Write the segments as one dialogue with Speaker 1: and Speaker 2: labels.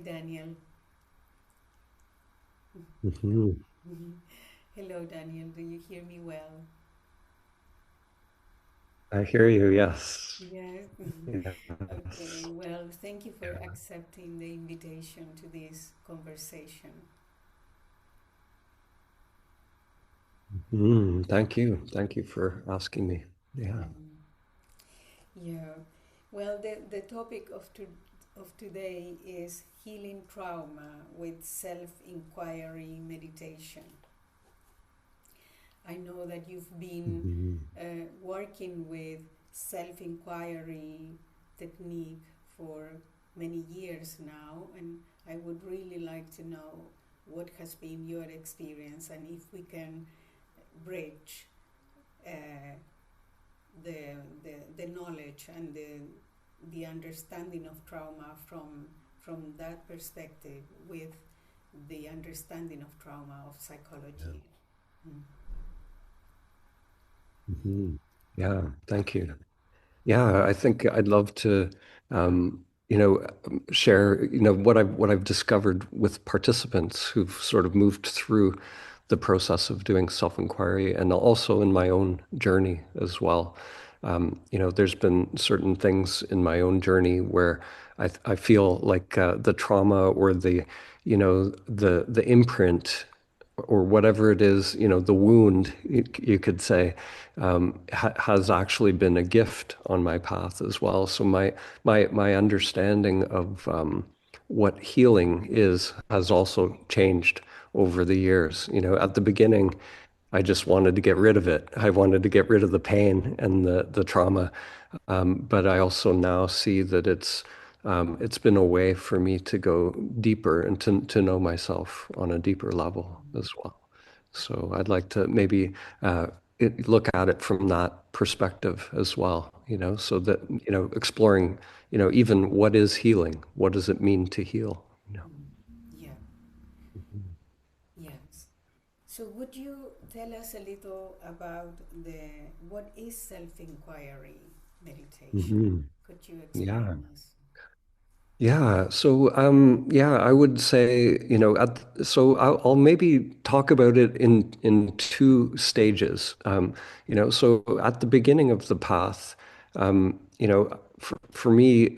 Speaker 1: Daniel.
Speaker 2: Mhm.
Speaker 1: Hello, Daniel. Do you hear me well?
Speaker 2: I hear you. Yes.
Speaker 1: Yes. Okay.
Speaker 2: Yes.
Speaker 1: Well, thank you for
Speaker 2: Yeah.
Speaker 1: accepting the invitation to this conversation.
Speaker 2: Thank you. Thank you for asking me. Yeah.
Speaker 1: Yeah. Well, the topic of today is healing trauma with self-inquiry meditation. I know that you've been
Speaker 2: Mhm.
Speaker 1: working with self inquiry technique for many years now, and I would really like to know what has been your experience and if we can bridge uh, the knowledge and the understanding of trauma from that perspective with the understanding of trauma of
Speaker 2: Yeah.
Speaker 1: psychology. Mm.
Speaker 2: Mhm. Yeah. Thank you. Yeah, I think I'd love to, share, what I've discovered with participants who've sort of moved through the process of doing self-inquiry, and also in my own journey as well. There's been certain things in my own journey where I feel like the trauma or the imprint or whatever it is, the wound, you could say, has actually been a gift on my path as well. So my understanding of what healing is has also changed over the years. At the beginning, I just wanted to get rid of it. I wanted to get rid of the pain and the trauma. But I also now see that it's been a way for me to go deeper and to know myself on a deeper level as well. So I'd like to maybe look at it from that perspective as well, so that, exploring, even what is healing? What does it mean to heal?
Speaker 1: Yeah,
Speaker 2: Mhm.
Speaker 1: yes. So would you tell us a little about the what is self-inquiry meditation?
Speaker 2: Mhm.
Speaker 1: Could you
Speaker 2: Yeah.
Speaker 1: explain us?
Speaker 2: Yeah, so yeah, I would say, so I'll maybe talk about it in two stages. So at the beginning of the path, for me,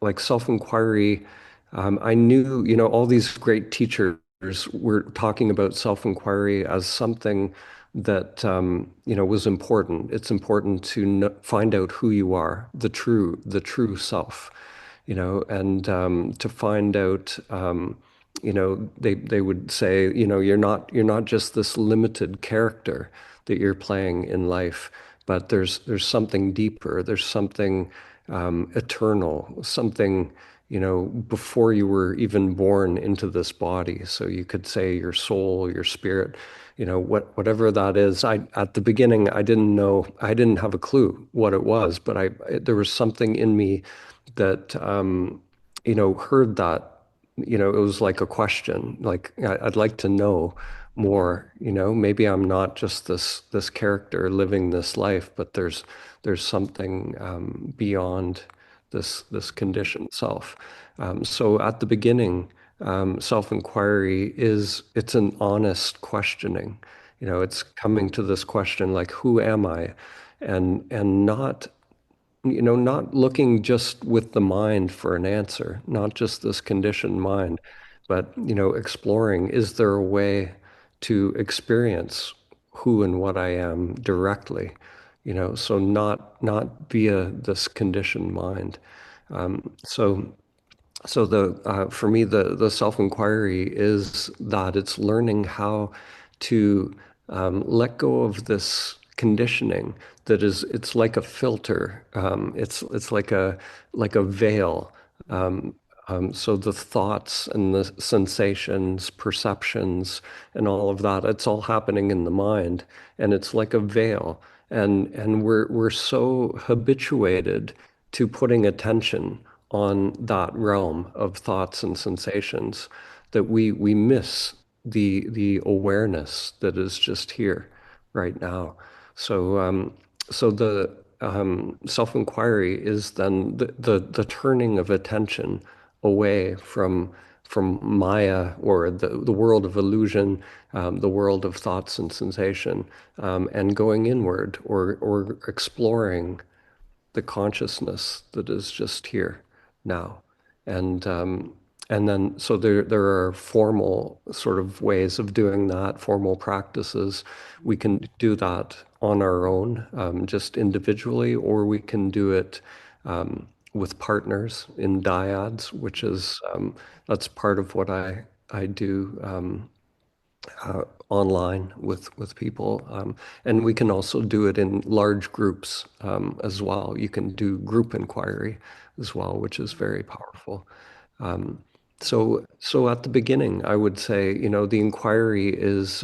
Speaker 2: like self-inquiry, I knew, all these great teachers were talking about self-inquiry as something that was important. It's important to find out who you are, the true self, and to find out, they would say, you're not just this limited character that you're playing in life, but there's something deeper. There's something eternal, something, before you were even born into this body. So you could say your soul, your spirit, whatever that is. At the beginning, I didn't know, I didn't have a clue what it was, but there was something in me that heard that. It was like a question, like I'd like to know more. Maybe I'm not just this character living this life, but there's something beyond this conditioned self. So at the beginning, self-inquiry it's an honest questioning. It's coming to this question like, who am I? And not looking just with the mind for an answer, not just this conditioned mind, but, exploring, is there a way to experience who and what I am directly? So not via this conditioned mind. So for me, the self-inquiry is that it's learning how to let go of this conditioning that it's like a filter. It's like a veil. So the thoughts and the sensations, perceptions, and all of that, it's all happening in the mind, and it's like a veil. And we're so habituated to putting attention on that realm of thoughts and sensations that we miss the awareness that is just here right now. So the self-inquiry is then the turning of attention away from Maya or the world of illusion, the world of thoughts and sensation, and going inward or exploring the consciousness that is just here now. And and then so there are formal sort of ways of doing that, formal practices. We can do that on our own, just individually, or we can do it with partners in dyads, which is that's part of what I do online with people, and we can also do it in large groups as well. You can do group inquiry as well, which is very powerful. Um, so at the beginning, I would say, the inquiry is,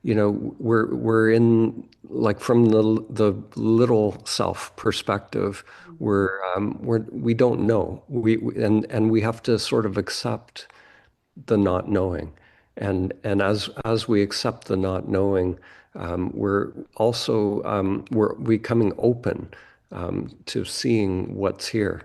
Speaker 2: we're in like from the little self perspective, we don't know. And we have to sort of accept the not knowing. And as we accept the not knowing, we're also we're becoming open to seeing what's here.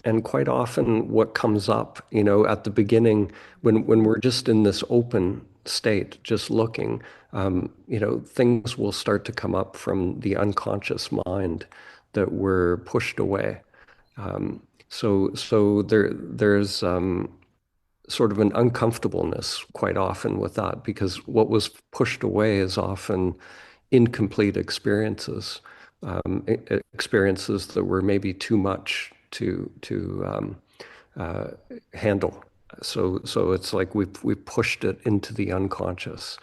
Speaker 2: And quite often what comes up, at the beginning when we're just in this open state, just looking, things will start to come up from the unconscious mind that were pushed away. So there's sort of an uncomfortableness quite often with that because what was pushed away is often incomplete experiences, experiences that were maybe too much to handle. So it's like we've pushed it into the unconscious.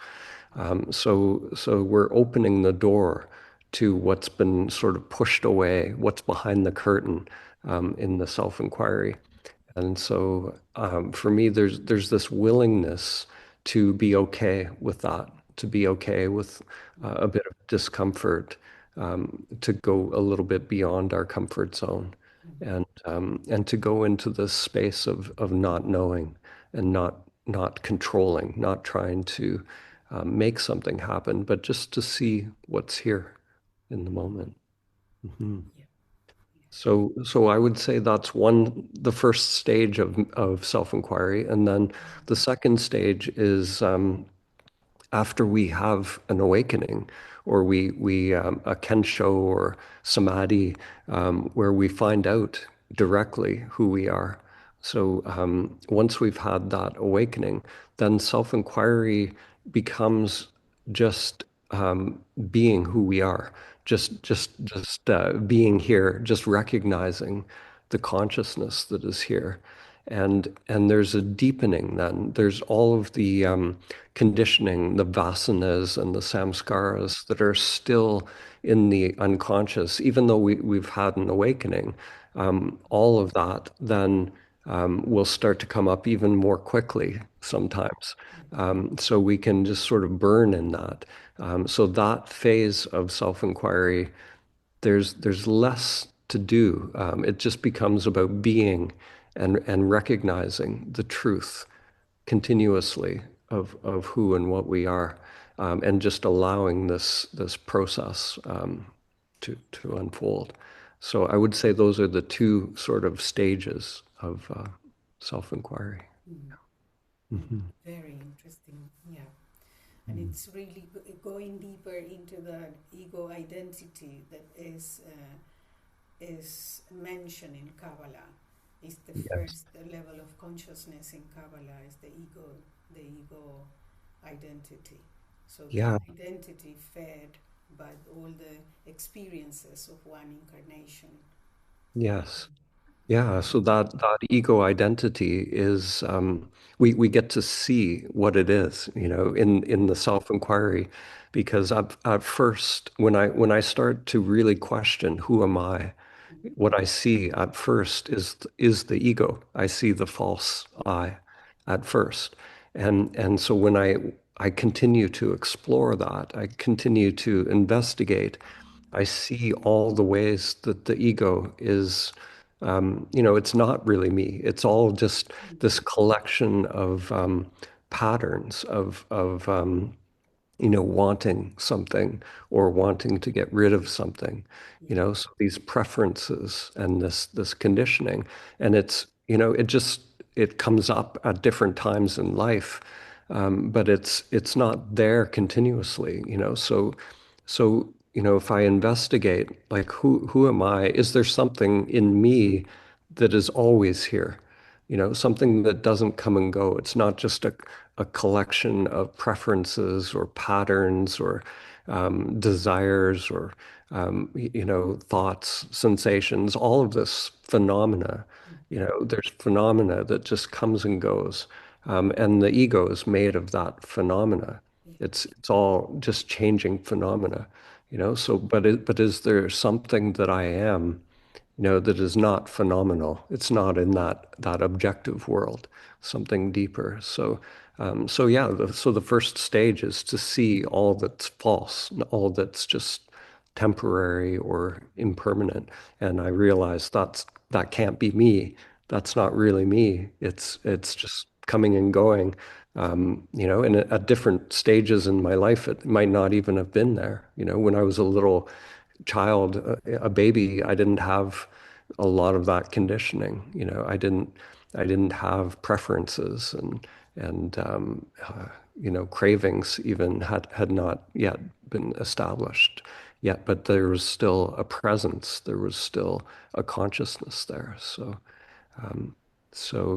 Speaker 2: So we're opening the door to what's been sort of pushed away, what's behind the curtain in the self-inquiry. And so for me, there's this willingness to be okay with that, to be okay with a bit of discomfort, to go a little bit beyond our comfort zone, and to go into this space of not knowing and not controlling, not trying to make something happen, but just to see what's here in the moment. Mhm. So I would say that's the first stage of self-inquiry. And then the second stage is after we have an awakening or we a kensho or samadhi, where we find out directly who we are. So once we've had that awakening, then self-inquiry becomes just being who we are, just being here, just recognizing the consciousness that is here. And there's a deepening then. There's all of the conditioning, the vasanas and the samskaras that are still in the unconscious, even though we've had an awakening. All of that then will start to come up even more quickly sometimes. So we can just sort of burn in that. So that phase of self-inquiry, there's less to do. It just becomes about being and recognizing the truth continuously of who and what we are, and just allowing this process to unfold. So I would say those are the two sort of stages of self-inquiry. Mhm.
Speaker 1: Very interesting. Yeah. And it's really going deeper into the ego identity that is mentioned in Kabbalah. Is the
Speaker 2: Yes.
Speaker 1: first level of consciousness in Kabbalah is the ego identity. So
Speaker 2: Yeah.
Speaker 1: the identity fed by all the experiences of one incarnation.
Speaker 2: Yes. Yeah, so that ego identity is we get to see what it is, in the self-inquiry, because at first when I start to really question who am I, what I see at first is the ego. I see the false I at first. And so when I continue to explore that, I continue to investigate, I see all the ways that the ego is, it's not really me. It's all just this collection of patterns of wanting something or wanting to get rid of something,
Speaker 1: yeah,
Speaker 2: so these preferences and this conditioning, and it comes up at different times in life, but it's not there continuously, so if I investigate, like, who am I? Is there something in me that is always here? Something that doesn't come and go. It's not just a collection of preferences or patterns or desires or thoughts, sensations, all of this phenomena. There's phenomena that just comes and goes. And the ego is made of that phenomena.
Speaker 1: yeah,
Speaker 2: It's all just changing phenomena. So but is there something that I am, that is not phenomenal? It's not in that objective world, something deeper. So yeah, so the first stage is to see all that's false, all that's just temporary or impermanent. And I realize that can't be me. That's not really me. It's just coming and going. And at different stages in my life, it might not even have been there. When I was a little child, a baby, I didn't have a lot of that conditioning. I didn't have preferences and cravings even had not yet been established yet, but there was still a presence. There was still a consciousness there. So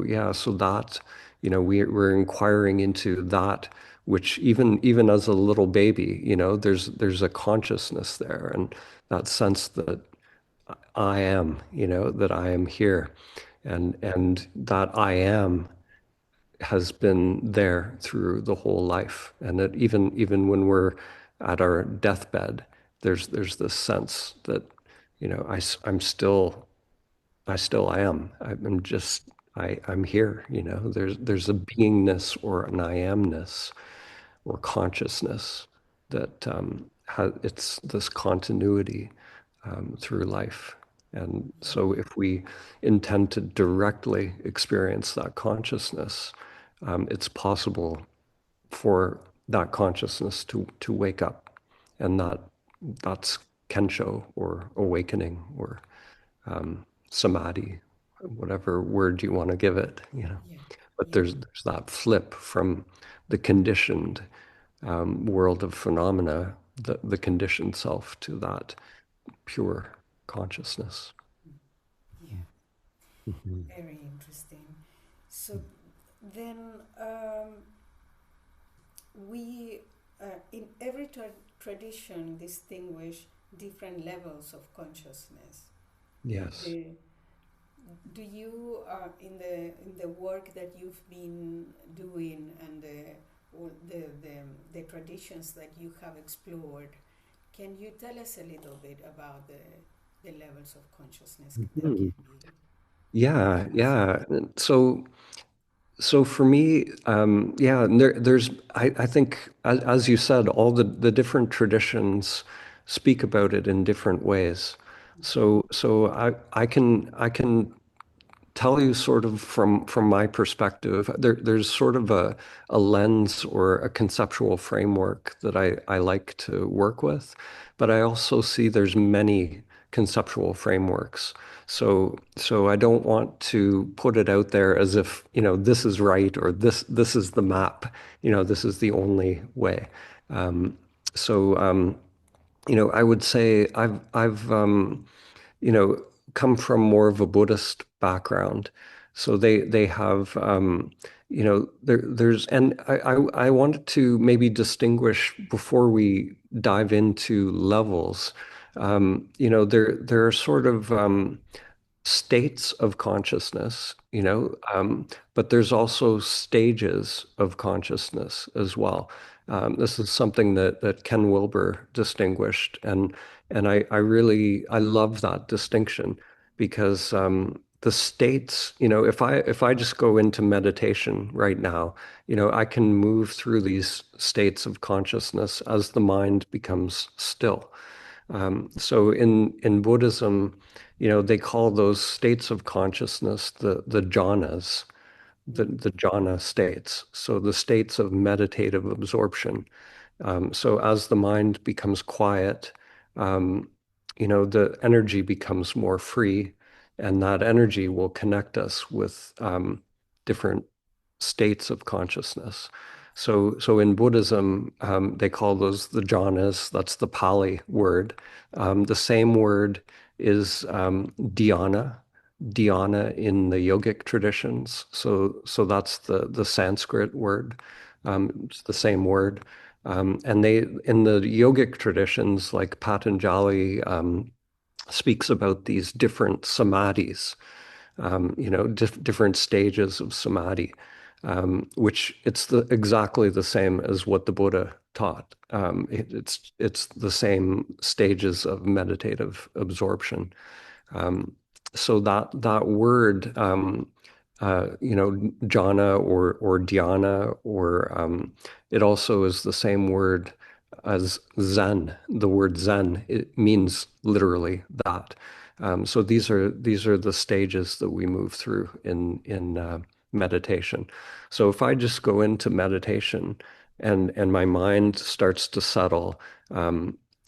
Speaker 2: yeah, so that, we're inquiring into that, which even as a little baby, there's a consciousness there, and that sense that I am, that I am here, and that I am has been there through the whole life, and that even when we're at our deathbed, there's this sense that, I'm still. I still am. I'm here, There's a beingness or an I amness or consciousness that it's this continuity through life. And so if we intend to directly experience that consciousness, it's possible for that consciousness to wake up. And that's kensho or awakening or samadhi, whatever word you want to give it,
Speaker 1: yeah,
Speaker 2: But
Speaker 1: yeah,
Speaker 2: there's that flip from the conditioned world of phenomena, the conditioned self, to that pure consciousness.
Speaker 1: yeah.
Speaker 2: Mhm.
Speaker 1: Very interesting. So then we, in every tradition, distinguish different levels of consciousness.
Speaker 2: Yes.
Speaker 1: The, do you, in the work that you've been doing and the traditions that you have explored, can you tell us a little bit about the levels of consciousness that can
Speaker 2: Mhm.
Speaker 1: be
Speaker 2: Yeah,
Speaker 1: experienced?
Speaker 2: yeah. So for me, yeah, and I think, as you said, all the different traditions speak about it in different ways. So I can tell you sort of from my perspective. There's sort of a lens or a conceptual framework that I like to work with, but I also see there's many conceptual frameworks. So I don't want to put it out there as if, this is right, or this is the map, this is the only way. Um, so I would say I've you know, come from more of a Buddhist background. So they have, and I wanted to maybe distinguish before we dive into levels. There are sort of states of consciousness, but there's also stages of consciousness as well. This is something that Ken Wilber distinguished, and I love that distinction because the states, if I just go into meditation right now, I can move through these states of consciousness as the mind becomes still. So in Buddhism, they call those states of consciousness the jhanas, the jhana states. So the states of meditative absorption. So as the mind becomes quiet, um, the energy becomes more free, and that energy will connect us with different states of consciousness. So in Buddhism, they call those the jhanas. That's the Pali word. The same word is dhyana, dhyana in the yogic traditions. So that's the Sanskrit word. It's the same word. And they in the yogic traditions, like Patanjali speaks about these different samadhis, different stages of samadhi, which exactly the same as what the Buddha taught. It's the same stages of meditative absorption. Um, so that word, jhana or dhyana, or it also is the same word as Zen. The word Zen, it means literally that. So these are the stages that we move through in meditation. So if I just go into meditation and my mind starts to settle,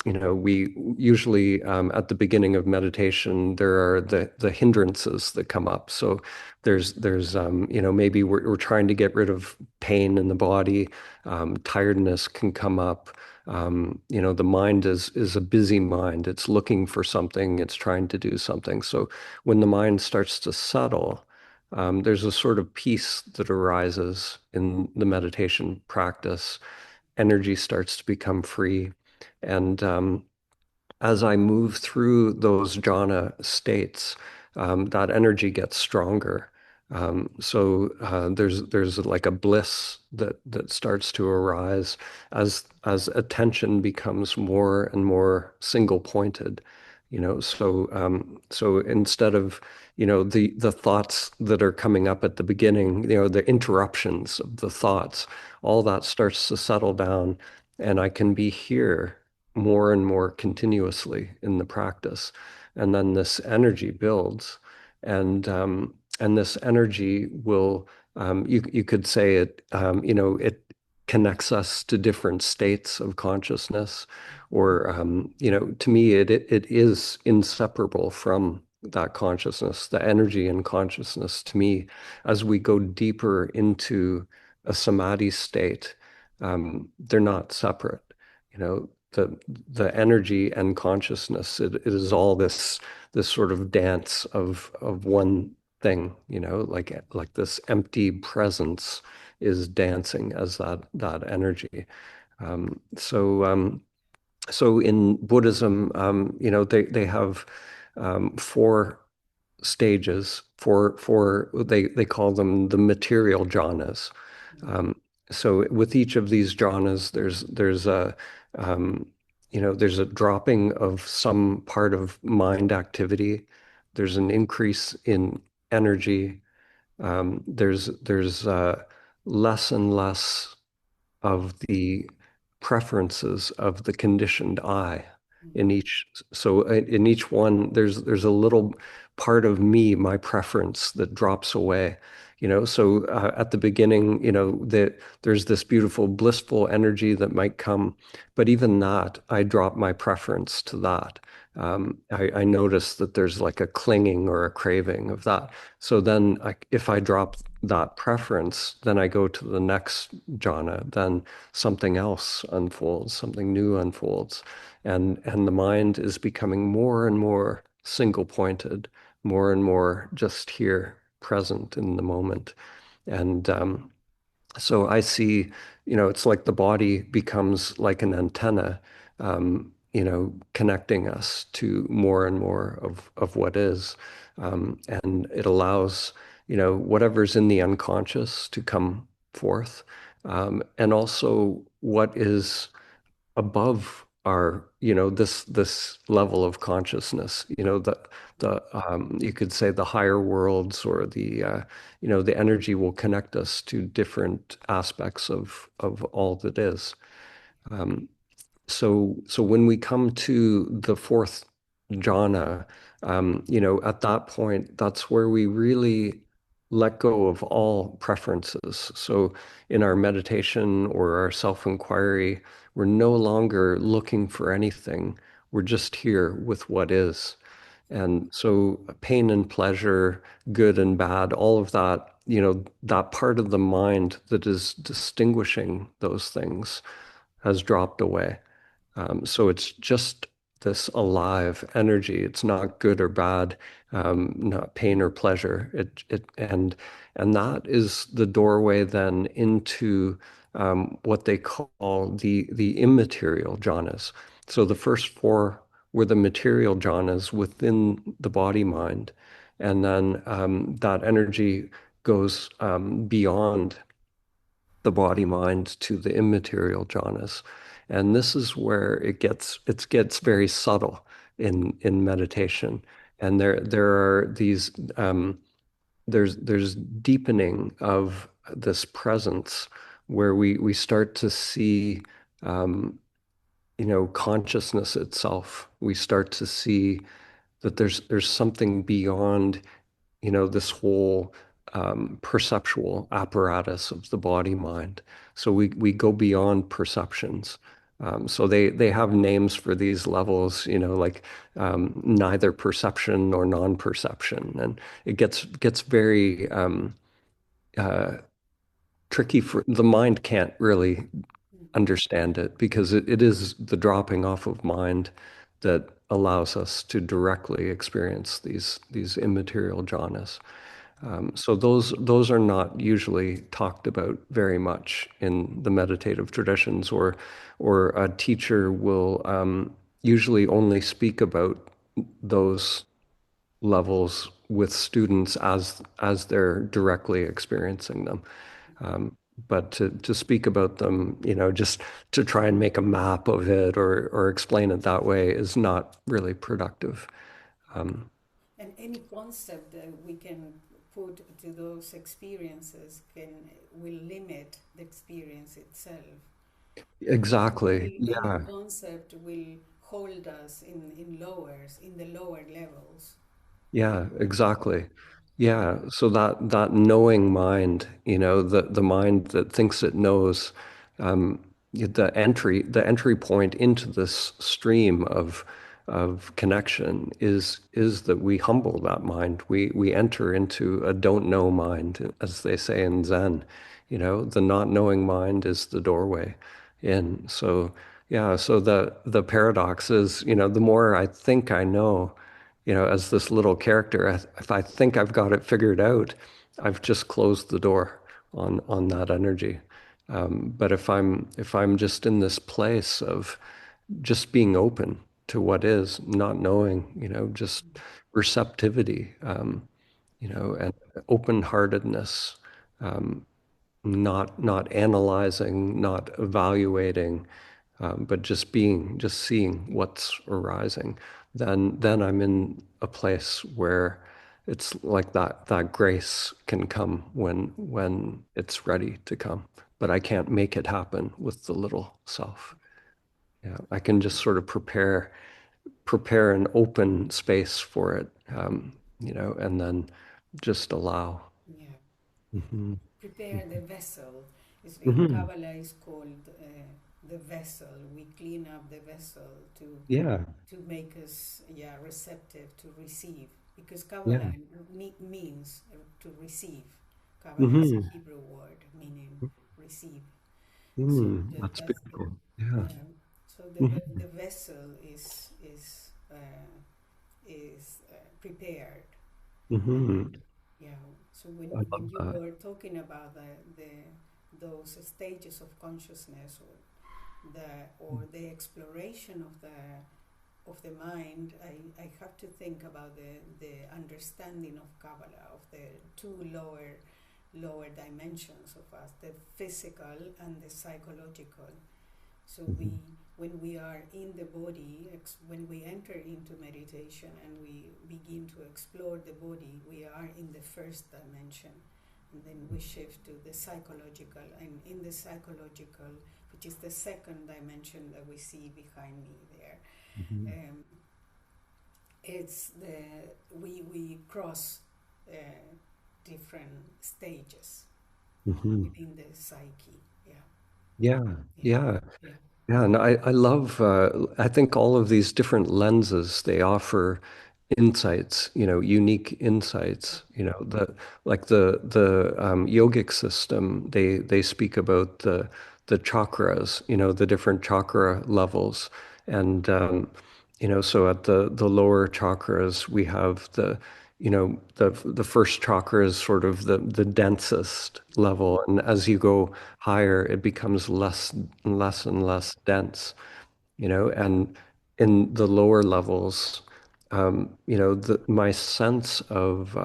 Speaker 2: we usually at the beginning of meditation there are the hindrances that come up. So there's maybe we're trying to get rid of pain in the body. Tiredness can come up. The mind is a busy mind. It's looking for something. It's trying to do something. So when the mind starts to settle, there's a sort of peace that arises in the meditation practice. Energy starts to become free. And as I move through those jhana states, that energy gets stronger. So there's like a bliss that starts to arise as attention becomes more and more single pointed. So instead of the thoughts that are coming up at the beginning, the interruptions of the thoughts, all that starts to settle down, and I can be here more and more continuously in the practice. And then this energy builds, and this energy will, you could say it connects us to different states of consciousness, or to me it is inseparable from that consciousness, the energy and consciousness. To me, as we go deeper into a samadhi state, they're not separate. The energy and consciousness, it is all this sort of dance of one thing, like this empty presence is dancing as that energy. So in Buddhism, they have four stages, four they call them the material jhanas. Um, so with each of these jhanas, um, there's a dropping of some part of mind activity. There's an increase in energy. There's less and less of the preferences of the conditioned I in each. So in each one, there's a little part of me, my preference, that drops away. So at the beginning, there's this beautiful, blissful energy that might come, but even that, I drop my preference to that. I notice that there's like a clinging or a craving of that. So then, if I drop that preference, then I go to the next jhana. Then something else unfolds, something new unfolds, and the mind is becoming more and more single pointed, more and more just here, present in the moment. And so I see, it's like the body becomes like an antenna, connecting us to more and more of what is. And it allows, whatever's in the unconscious to come forth. And also what is above our, this level of consciousness, the you could say the higher worlds, or the energy will connect us to different aspects of all that is. Um, so when we come to the fourth jhana, at that point, that's where we really let go of all preferences. So in our meditation or our self-inquiry, we're no longer looking for anything. We're just here with what is. And so pain and pleasure, good and bad, all of that, that part of the mind that is distinguishing those things has dropped away. So it's just this alive energy. It's not good or bad, not pain or pleasure. And that is the doorway then into what they call the immaterial jhanas. So the first four were the material jhanas within the body mind, and then that energy goes beyond the body mind to the immaterial jhanas. And this is where it gets very subtle in meditation. And there are these there's deepening of this presence where we start to see consciousness itself. We start to see that there's something beyond this whole perceptual apparatus of the body mind. So we go beyond perceptions. So they have names for these levels, like neither perception nor non-perception, and it gets very tricky for the mind can't really understand it because it is the dropping off of mind that allows us to directly experience these immaterial jhanas. So those are not usually talked about very much in the meditative traditions, or a teacher will usually only speak about those levels with students as they're directly experiencing them. Um, but to speak about them, just to try and make a map of it or explain it that way is not really productive. Um,
Speaker 1: And any concept that we can put to those experiences will limit the experience itself.
Speaker 2: exactly.
Speaker 1: Any
Speaker 2: Yeah.
Speaker 1: concept will hold us in the lower levels.
Speaker 2: Yeah, exactly. Yeah, so that knowing mind, the mind that thinks it knows, um, the entry point into this stream of connection is that we humble that mind. We enter into a don't know mind, as they say in Zen. The not knowing mind is the doorway in. So yeah, so the paradox is, the more I think I know, as this little character, if I think I've got it figured out, I've just closed the door on that energy. But if I'm just in this place of just being open to what is, not knowing, just receptivity, and open-heartedness, not analyzing, not evaluating, but just being, just seeing what's arising, then I'm in a place where it's like that grace can come when it's ready to come. But I can't make it happen with the little self. Yeah, I can just sort of prepare an open space for it, and then just allow.
Speaker 1: Yeah.
Speaker 2: Hmm.
Speaker 1: Prepare the vessel. In
Speaker 2: Hmm.
Speaker 1: Kabbalah is called the vessel. We clean up the vessel
Speaker 2: Yeah,
Speaker 1: to make us receptive to receive, because
Speaker 2: yeah.
Speaker 1: Kabbalah means to receive. Kabbalah is
Speaker 2: Hmm.
Speaker 1: a Hebrew word meaning receive. So
Speaker 2: That's
Speaker 1: that's the
Speaker 2: beautiful. Yeah.
Speaker 1: yeah. So
Speaker 2: Hmm.
Speaker 1: the vessel is prepared. And
Speaker 2: Hmm.
Speaker 1: yeah, so
Speaker 2: I
Speaker 1: when
Speaker 2: love
Speaker 1: you
Speaker 2: that.
Speaker 1: were talking about the those stages of consciousness, or the exploration of the mind, I have to think about the understanding of Kabbalah, of the two lower dimensions of us, the physical and the psychological. So
Speaker 2: Mhm.
Speaker 1: when we are in the body, when we enter into meditation and we begin to explore the body, we are in the first dimension, and then we shift to the psychological, and in the psychological, which is the second dimension that we see behind me there,
Speaker 2: Mhm.
Speaker 1: it's the we cross. Uh, different stages
Speaker 2: Hmm.
Speaker 1: within the psyche. Yeah,
Speaker 2: Yeah,
Speaker 1: yeah,
Speaker 2: yeah.
Speaker 1: yeah.
Speaker 2: Yeah, and I love, I think all of these different lenses, they offer insights, unique insights, like the yogic system, they speak about the chakras, the different chakra levels. And, so at the lower chakras, we have the first chakra is sort of the densest level. And as you go higher, it becomes less and less and less dense, and in the lower levels, my sense of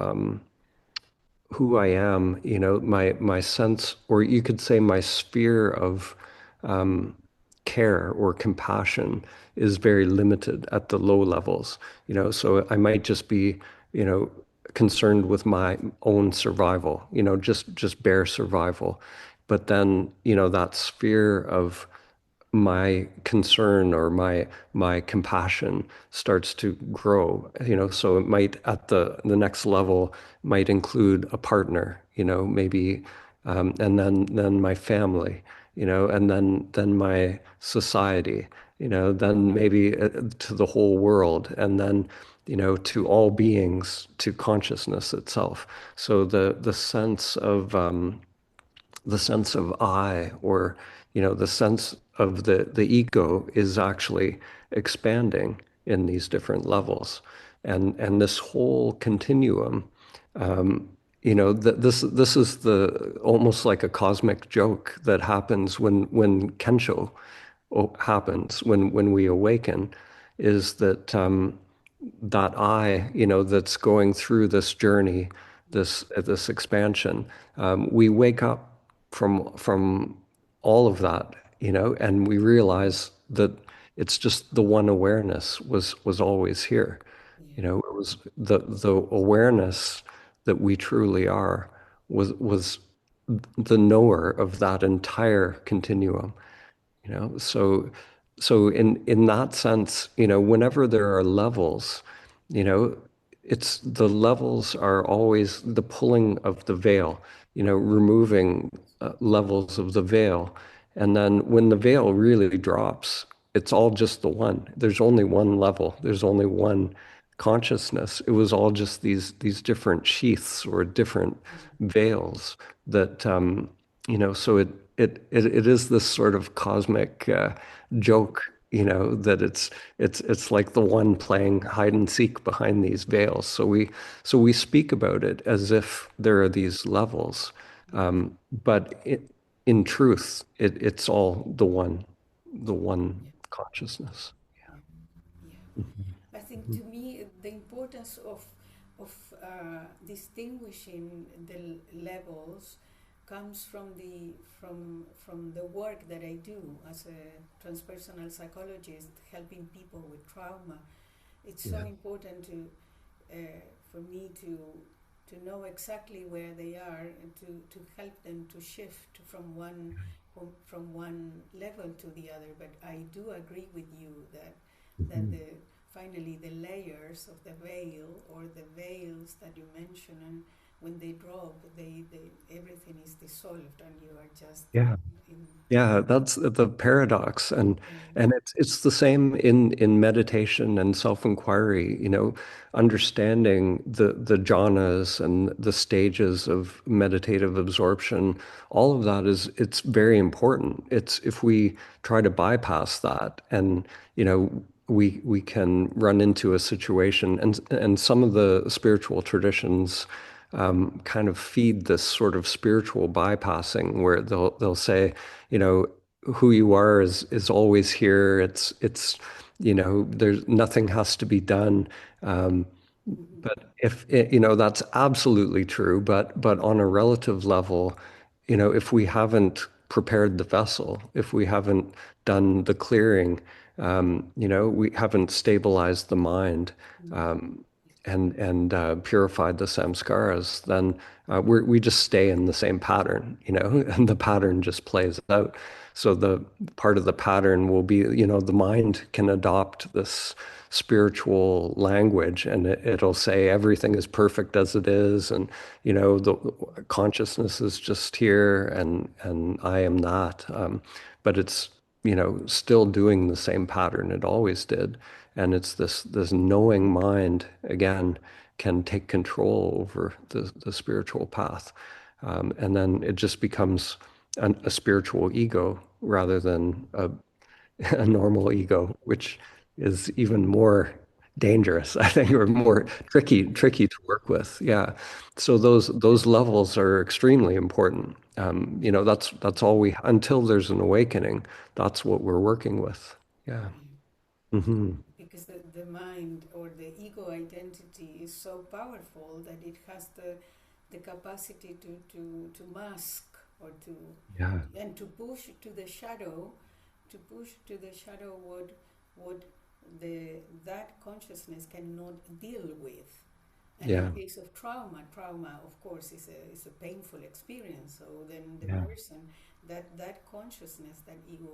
Speaker 2: who I am, my sense, or you could say my sphere of um, care or compassion is very limited at the low levels, so I might just be, you know, concerned with my own survival, just bare survival. But then, that sphere of my concern or my compassion starts to grow, so it might at the next level might include a partner, maybe, and then my family, and then my society, then maybe to the whole world, and then to all beings, to consciousness itself. So the sense of I, or the sense of the ego is actually expanding in these different levels, and this whole continuum, this is the almost like a cosmic joke that happens when Kensho happens, when we awaken, is that I, that's going through this journey, this expansion, we wake up from all of that, and we realize that it's just the one awareness was always here.
Speaker 1: Yeah,
Speaker 2: It was the awareness that we truly are was the knower of that entire continuum. So in that sense, whenever there are levels, you know, it's the levels are always the pulling of the veil, removing levels of the veil. And then when the veil really drops, it's all just the one. There's only one level. There's only one consciousness. It was all just these different sheaths or different veils that so it is this sort of cosmic joke, that it's like the one playing hide and seek behind these veils. So we speak about it as if there are these levels, but in truth, it's all the one
Speaker 1: yeah,
Speaker 2: consciousness.
Speaker 1: yeah, yeah.
Speaker 2: Mhm.
Speaker 1: I think to me the importance of distinguishing the levels comes from the work that I do as a transpersonal psychologist, helping people with trauma. It's so
Speaker 2: Yeah.
Speaker 1: important for me to know exactly where they are and to help them to shift from one level to the other. But I do agree with you that
Speaker 2: Mhm.
Speaker 1: the finally the layers of the veil, or the veils that you mention, and when they drop, they everything is dissolved and you are just
Speaker 2: Yeah.
Speaker 1: in
Speaker 2: Yeah, that's the paradox, and
Speaker 1: yeah,
Speaker 2: and it's the same in meditation and self-inquiry, understanding the jhanas and the stages of meditative absorption. All of that it's very important. It's if we try to bypass that, and we can run into a situation, and some of the spiritual traditions kind of feed this sort of spiritual bypassing, where they'll say, you know, who you are is always here. It's there's nothing has to be done. Um,
Speaker 1: mm-hmm.
Speaker 2: but if that's absolutely true, but on a relative level, if we haven't prepared the vessel, if we haven't done the clearing, we haven't stabilized the mind,
Speaker 1: Mm-hmm.
Speaker 2: um, and purified the samskaras, then we just stay in the same pattern, and the pattern just plays out. So the part of the pattern will be, the mind can adopt this spiritual language, and it'll say everything is perfect as it is, and the consciousness is just here, and I am that. But it's still doing the same pattern it always did. And it's this knowing mind, again, can take control over the spiritual path. And then it just becomes a spiritual ego rather than a normal ego, which is even more dangerous, I think, or more tricky to work with. Yeah. So those levels are extremely important. That's all until there's an awakening, that's what we're working with. Yeah. Hmm.
Speaker 1: Because the mind or the ego identity is so powerful that it has the capacity to mask or to
Speaker 2: Yeah.
Speaker 1: and to push to the shadow, what that consciousness cannot deal with. And in
Speaker 2: Yeah.
Speaker 1: case of trauma of course is a painful experience. So then the
Speaker 2: Yeah.
Speaker 1: person, that consciousness, that ego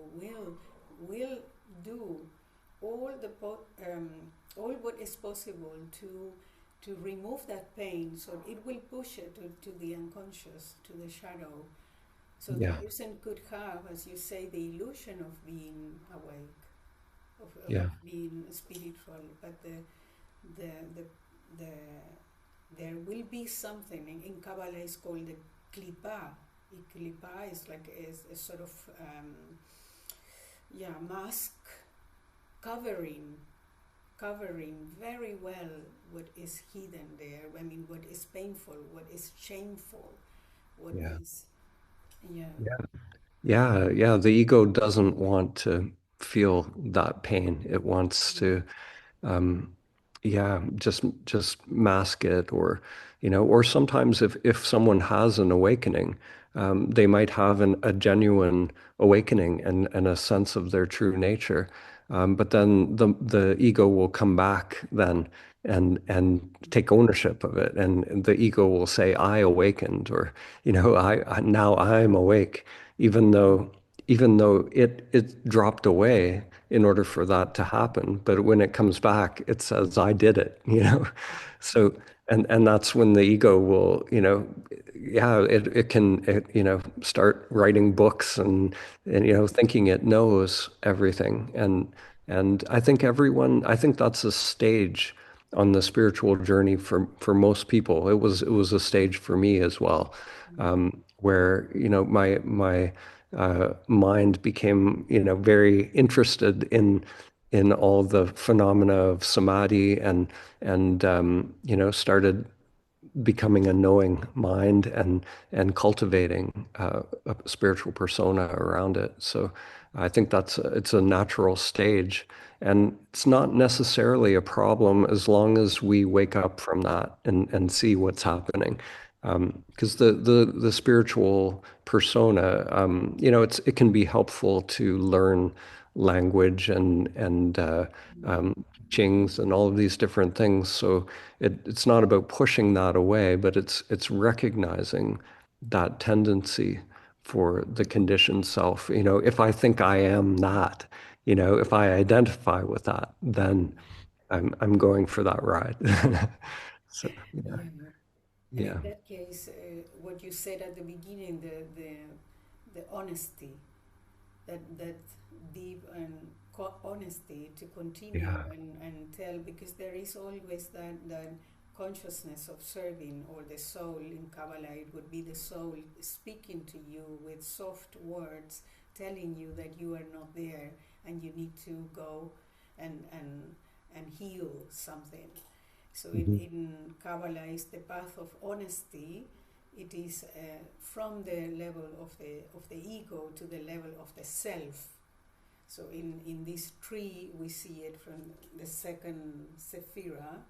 Speaker 1: will do all all what is possible to remove that pain. So it will push it to the unconscious, to the shadow. So the
Speaker 2: Yeah.
Speaker 1: person could have, as you say, the illusion of being awake, of
Speaker 2: Yeah.
Speaker 1: being spiritual, but the the the there will be something in Kabbalah is called the klipa. Klipa is like a sort of mask covering very well what is hidden there. I mean, what is painful, what is shameful, what
Speaker 2: Yeah.
Speaker 1: is yeah.
Speaker 2: Yeah. Yeah. Yeah. The ego doesn't want to feel that pain. It wants to, um, yeah, just mask it, or sometimes if someone has an awakening, they might have a genuine awakening and a sense of their true nature. But then the ego will come back then and take ownership of it, and the ego will say, "I awakened," or I now I'm awake, even though it dropped away in order for that to happen. But when it comes back, it says, I did it. So, and that's when the ego will, yeah, it can, start writing books and, thinking it knows everything. And I think that's a stage on the spiritual journey for most people. It was a stage for me as well, where, my mind became, very interested in all the phenomena of samadhi and started becoming a knowing mind and cultivating a spiritual persona around it. So I think it's a natural stage, and it's not necessarily a problem as long as we wake up from that and see what's happening. Because the spiritual persona, it can be helpful to learn language and teachings and all of these different things. So it's not about pushing that away, but it's recognizing that tendency for the conditioned self. If I think I am that, if I identify with that, then I'm going for that ride. So yeah,
Speaker 1: Yeah. And
Speaker 2: yeah,
Speaker 1: in that case, what you said at the beginning, the honesty, that deep and honesty to continue
Speaker 2: yeah,
Speaker 1: and tell, because there is always that consciousness of serving, or the soul in Kabbalah, it would be the soul speaking to you with soft words, telling you that you are not there and you need to go and heal something. So
Speaker 2: mhm,
Speaker 1: in Kabbalah is the path of honesty. It is from the level of the ego to the level of the self. So in this tree we see it from the second sephira,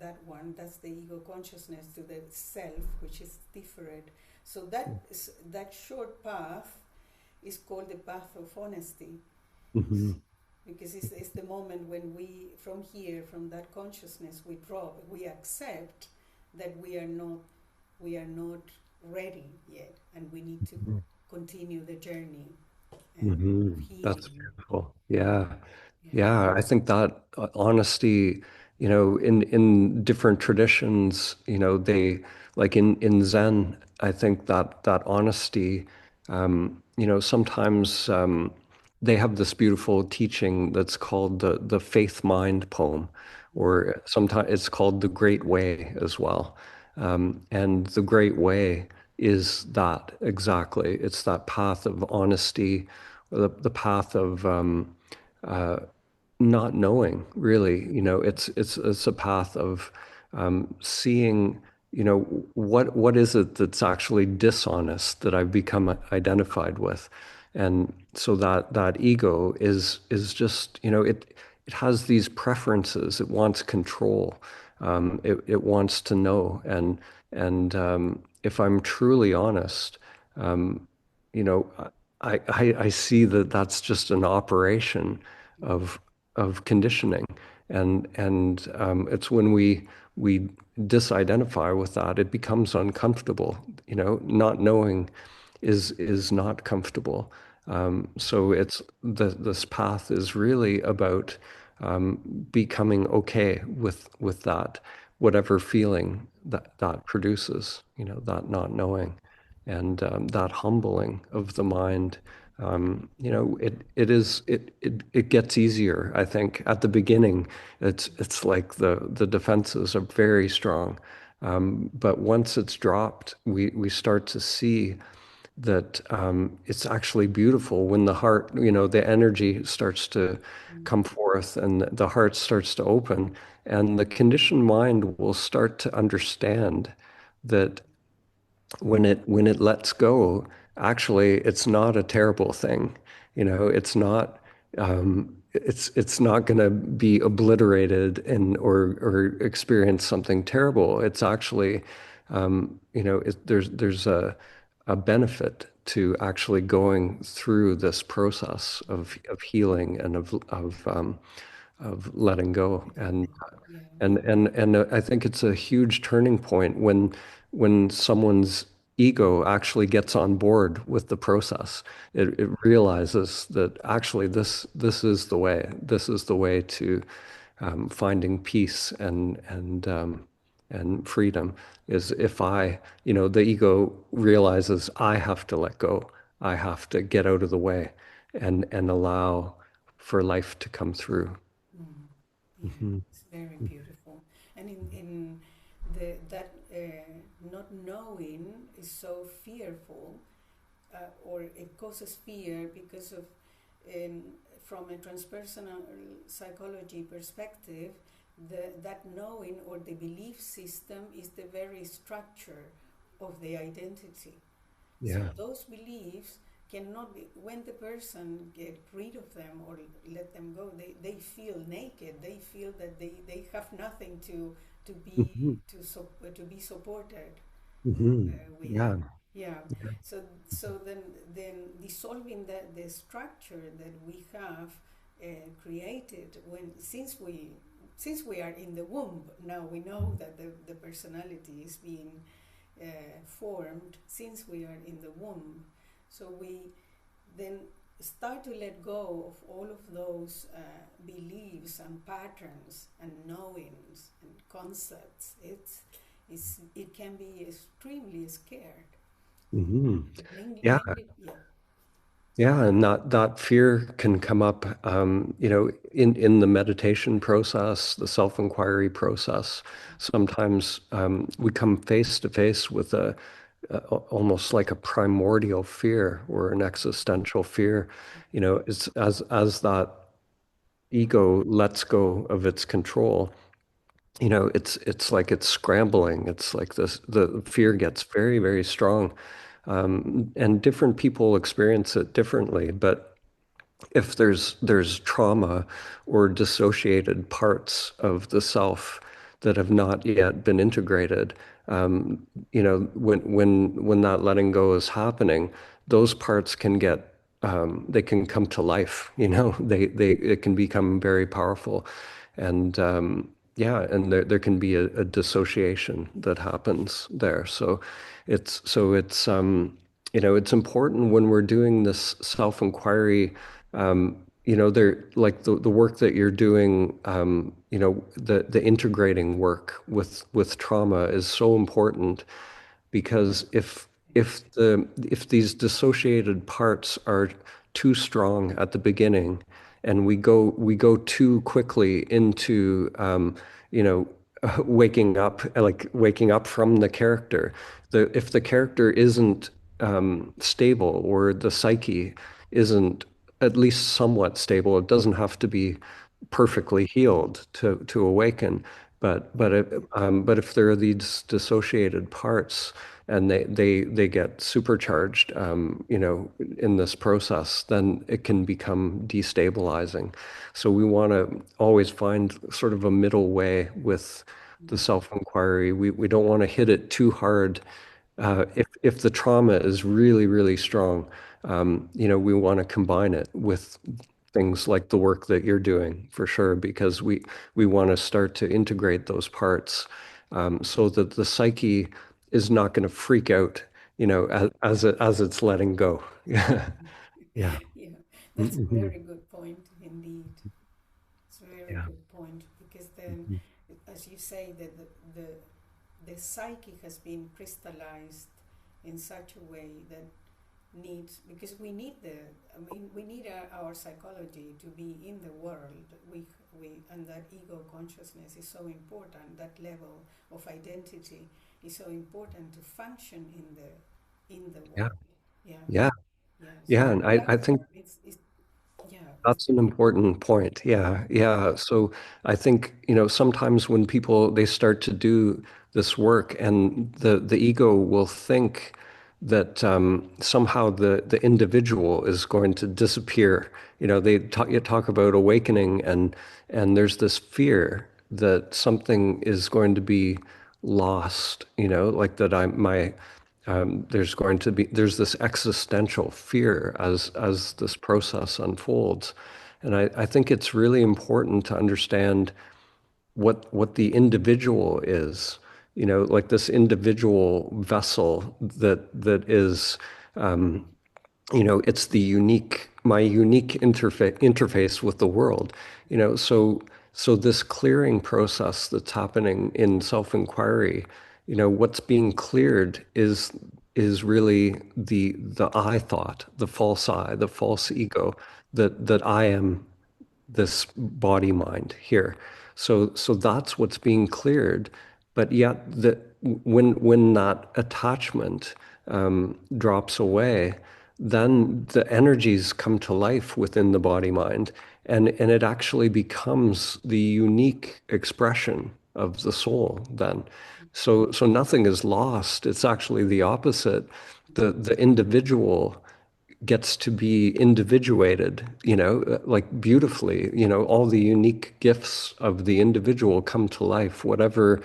Speaker 1: that one, that's the ego consciousness, to the self, which is different. So that short path is called the path of honesty.
Speaker 2: mhm,
Speaker 1: because it's the moment when we, from here, from that consciousness, we accept that we are not ready yet, and we need to continue the journey of
Speaker 2: That's
Speaker 1: healing.
Speaker 2: beautiful. Yeah.
Speaker 1: Yeah.
Speaker 2: Yeah, I think that honesty, in different traditions, they like in Zen, I think that honesty, sometimes they have this beautiful teaching that's called the faith mind poem, or sometimes it's called the Great Way as well. And the Great Way is that exactly. It's that path of honesty, the path of not knowing really. It's a path of seeing, what is it that's actually dishonest that I've become identified with. And so that ego is just, it has these preferences. It wants control. It wants to know. And if I'm truly honest, um, you know, I see that that's just an operation of conditioning, and it's when we disidentify with that, it becomes uncomfortable. Not knowing is not comfortable. So this path is really about becoming okay with that, whatever feeling that produces, that not knowing, and that humbling of the mind. It gets easier. I think at the beginning, it's like the defenses are very strong, but once it's dropped, we start to see that it's actually beautiful when the heart, the energy starts to come forth and the heart starts to open, and the conditioned mind will start to understand that when it lets go, actually, it's not a terrible thing. It's not it's not going to be obliterated and or experience something terrible. It's actually there's a benefit to actually going through this process of healing and of letting go. and
Speaker 1: Yeah.
Speaker 2: and and and I think it's a huge turning point when someone's ego actually gets on board with the process. It realizes that actually this is the way. This is the way to finding peace and freedom. Is if the ego realizes I have to let go. I have to get out of the way and allow for life to come through.
Speaker 1: Mm. Yeah,
Speaker 2: Mhm.
Speaker 1: it's very beautiful. And in that not knowing is so fearful, or it causes fear because of, um, from a transpersonal psychology perspective, that knowing or the belief system is the very structure of the identity. So
Speaker 2: Yeah.
Speaker 1: those beliefs cannot be, when the person get rid of them or let them go, they feel naked. They feel that they have nothing to be
Speaker 2: Mhm.
Speaker 1: to be supported with.
Speaker 2: Yeah.
Speaker 1: Yeah. So then dissolving the structure that we have created, since we are in the womb. Now we know that the personality is being formed since we are in the womb. So we then start to let go of all of those beliefs and patterns and knowings and concepts. It can be extremely scared.
Speaker 2: hmm Yeah.
Speaker 1: Mainly, yeah.
Speaker 2: Yeah. And that fear can come up, in the meditation process, the self-inquiry process. Sometimes we come face to face with almost like a primordial fear or an existential fear. It's as that ego lets go of its control. It's like it's scrambling. It's like the fear gets very, very strong. And different people experience it differently. But if there's trauma or dissociated parts of the self that have not yet been integrated, when that letting go is happening, those parts can get they can come to life, they it can become very powerful. And yeah, and there can be a dissociation that happens there. It's important when we're doing this self-inquiry, there like the work that you're doing, the integrating work with trauma is so important because if these dissociated parts are too strong at the beginning and we go too quickly into you know waking up from the character, if the character isn't stable, or the psyche isn't at least somewhat stable, it doesn't have to be perfectly healed to awaken. But if there are these dissociated parts and they get supercharged, in this process, then it can become destabilizing. So we want to always find sort of a middle way with the self-inquiry. We don't want to hit it too hard. If the trauma is really, really strong, we want to combine it with things like the work that you're doing for sure, because we want to start to integrate those parts, so that the psyche is not going to freak out, as it's letting go. Yeah. Yeah.
Speaker 1: Yeah, that's a
Speaker 2: Mhm.
Speaker 1: very good point indeed. It's a very
Speaker 2: Yeah.
Speaker 1: good point because then,
Speaker 2: Mhm.
Speaker 1: as you say, that the psyche has been crystallized in such a way that needs, because we need we need our psychology to be in the world. And that ego consciousness is so important. That level of identity is so important to function in the
Speaker 2: Yeah.
Speaker 1: world. Yeah,
Speaker 2: Yeah.
Speaker 1: yeah. So
Speaker 2: Yeah.
Speaker 1: the
Speaker 2: And I think
Speaker 1: platform, it's yeah, it's
Speaker 2: that's an important point. Yeah, yeah. So I think, sometimes when people they start to do this work, and the ego will think that somehow the individual is going to disappear. You talk about awakening, and there's this fear that something is going to be lost, like that there's this existential fear as this process unfolds. And I think it's really important to understand what the individual is, like this individual vessel that is, it's my unique interface with the world. So this clearing process that's happening in self-inquiry, what's being cleared is really the I thought, the false I, the false ego, that I am this body mind here. So that's what's being cleared. But yet when that attachment drops away, then the energies come to life within the body mind, and it actually becomes the unique expression of the soul then. So nothing is lost. It's actually the opposite. The individual gets to be individuated, like beautifully, all the unique gifts of the individual come to life, whatever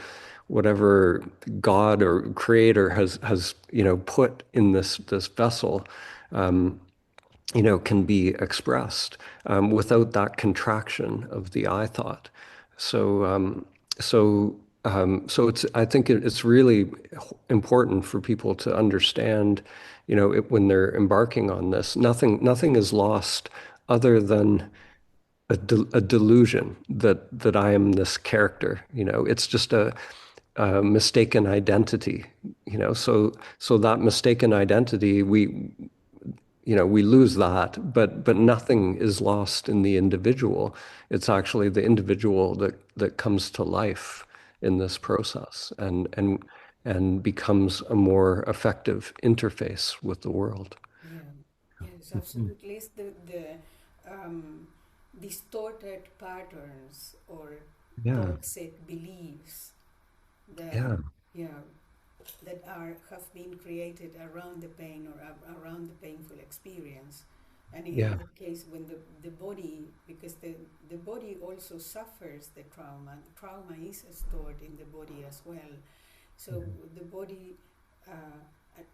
Speaker 2: God or creator has, put in this vessel, can be expressed, without that contraction of the I thought. So, I think it's really important for people to understand, when they're embarking on this, nothing is lost other than a delusion that I am this character. It's just a mistaken identity. So that mistaken identity, we lose that, but nothing is lost in the individual. It's actually the individual that comes to life in this process, and becomes a more effective interface with the world.
Speaker 1: yeah, yes,
Speaker 2: Mhm.
Speaker 1: absolutely. It's the distorted patterns or
Speaker 2: Yeah,
Speaker 1: toxic beliefs that
Speaker 2: yeah,
Speaker 1: yeah that are have been created around the pain or around the painful experience. And in
Speaker 2: yeah,
Speaker 1: that case, when the body, because the body also suffers the trauma is stored in the body as well. So the body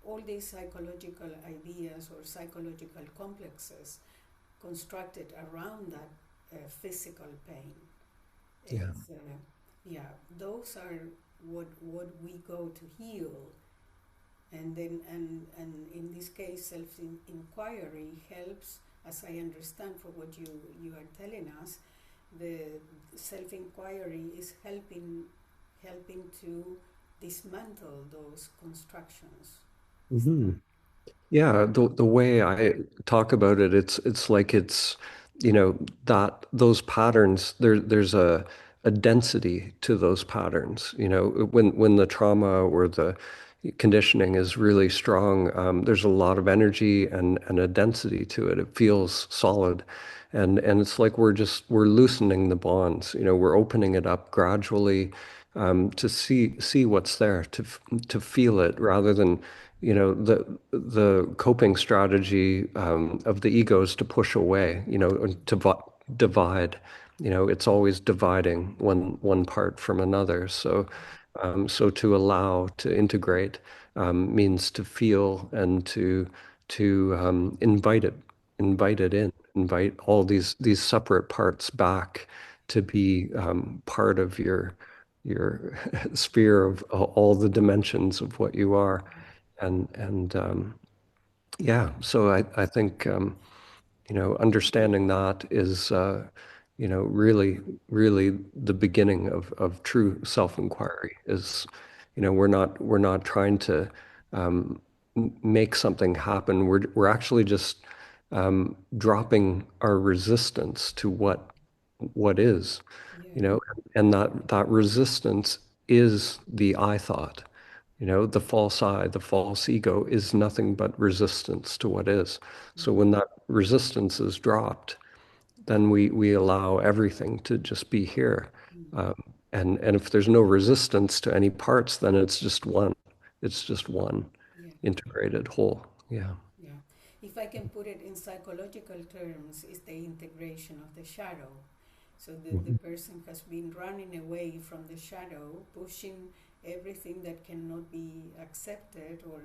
Speaker 1: all these psychological ideas or psychological complexes constructed around that physical pain.
Speaker 2: Yeah.
Speaker 1: It's, yeah, those are what we go to heal, and then and in this case, self-inquiry helps, as I understand from what you are telling us. The self-inquiry is helping to dismantle those constructions. Is
Speaker 2: Hmm.
Speaker 1: that?
Speaker 2: Yeah, the way I talk about it, it's like it's, that those patterns, there's a density to those patterns. When the trauma or the conditioning is really strong, there's a lot of energy and a density to it. It feels solid. And it's like we're loosening the bonds, we're opening it up gradually, to see what's there, to feel it rather than the coping strategy of the ego is to push away, divide. It's always dividing one part from another. So to allow, to integrate, means to feel and to invite it in, invite all these separate parts back to be part of your sphere of all the dimensions of what you are. And yeah, so I think understanding that is really the beginning of true self-inquiry. Is we're not trying to make something happen. We're actually just dropping our resistance to what is,
Speaker 1: Yeah.
Speaker 2: you know, and that resistance is the I thought. The false I, the false ego is nothing but resistance to what is. So
Speaker 1: Mm.
Speaker 2: when that resistance is dropped, then we allow everything to just be here.
Speaker 1: Mm.
Speaker 2: Um, and if there's no resistance to any parts, then it's just one. It's just one
Speaker 1: Yeah.
Speaker 2: integrated whole. Yeah.
Speaker 1: Yeah. If I can put it in psychological terms, it's the integration of the shadow. So the
Speaker 2: Mhm.
Speaker 1: person has been running away from the shadow, pushing everything that cannot be accepted or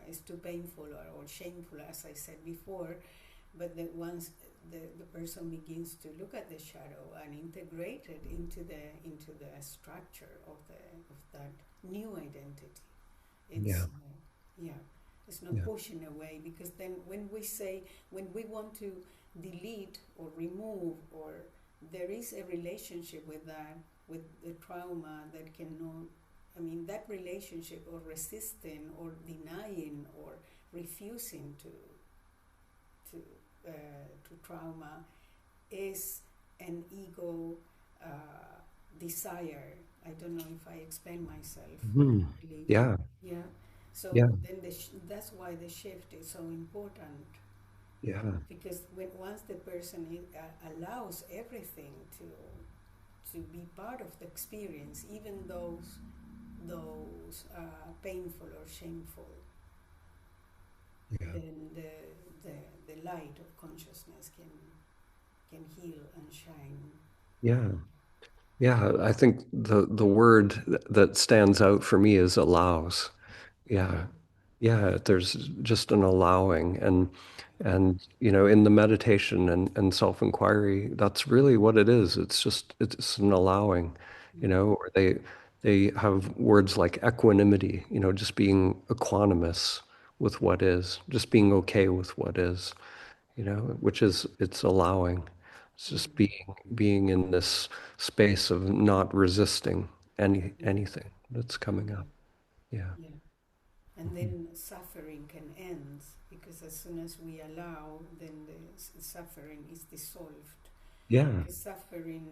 Speaker 1: is too painful or shameful, as I said before. But that once the person begins to look at the shadow and integrate it into the structure of that new identity, it's
Speaker 2: Yeah.
Speaker 1: yeah, it's not
Speaker 2: Yeah.
Speaker 1: pushing away, because then when we want to delete or remove, or there is a relationship with that, with the trauma that cannot, I mean, that relationship, or resisting or denying or refusing to uh, to trauma is an ego desire. I don't know if I explain myself
Speaker 2: Mhm.
Speaker 1: clearly.
Speaker 2: Yeah.
Speaker 1: Yeah. So
Speaker 2: Yeah.
Speaker 1: then that's why the shift is so important,
Speaker 2: Yeah.
Speaker 1: because once the person allows everything to be part of the experience, even those painful or shameful,
Speaker 2: Yeah.
Speaker 1: then the light of consciousness can heal and shine.
Speaker 2: Yeah. Yeah. I think the word that stands out for me is allows.
Speaker 1: Yeah.
Speaker 2: Yeah. Yeah, there's just an allowing and in the meditation and self-inquiry, that's really what it is. It's an allowing,
Speaker 1: Mm.
Speaker 2: or they have words like equanimity, just being equanimous with what is, just being okay with what is, which is it's allowing. It's just
Speaker 1: Mm.
Speaker 2: being in this space of not resisting
Speaker 1: Yeah.
Speaker 2: anything that's coming
Speaker 1: Yeah.
Speaker 2: up. Yeah.
Speaker 1: Yeah. And
Speaker 2: Mhm.
Speaker 1: then suffering can end, because as soon as we allow, then the suffering is dissolved.
Speaker 2: Yeah.
Speaker 1: Because suffering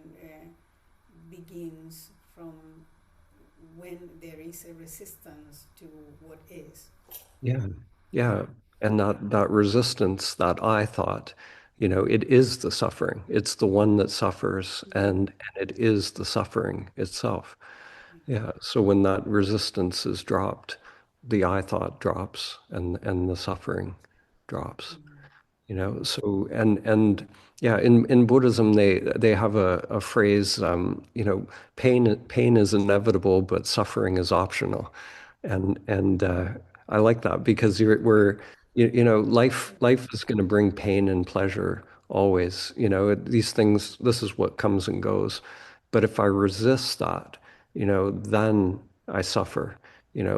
Speaker 1: begins from when there is a resistance to what is.
Speaker 2: Yeah. Yeah. And that resistance, that I thought, it is the suffering. It's the one that suffers
Speaker 1: Mm.
Speaker 2: and it is the suffering itself. Yeah. So when that resistance is dropped, the I thought drops and the suffering drops.
Speaker 1: Mm.
Speaker 2: So and yeah, in Buddhism they have a phrase, pain is inevitable, but suffering is optional. And I like that because life is going to bring pain and pleasure always. These things, this is what comes and goes. But if I resist that, then I suffer.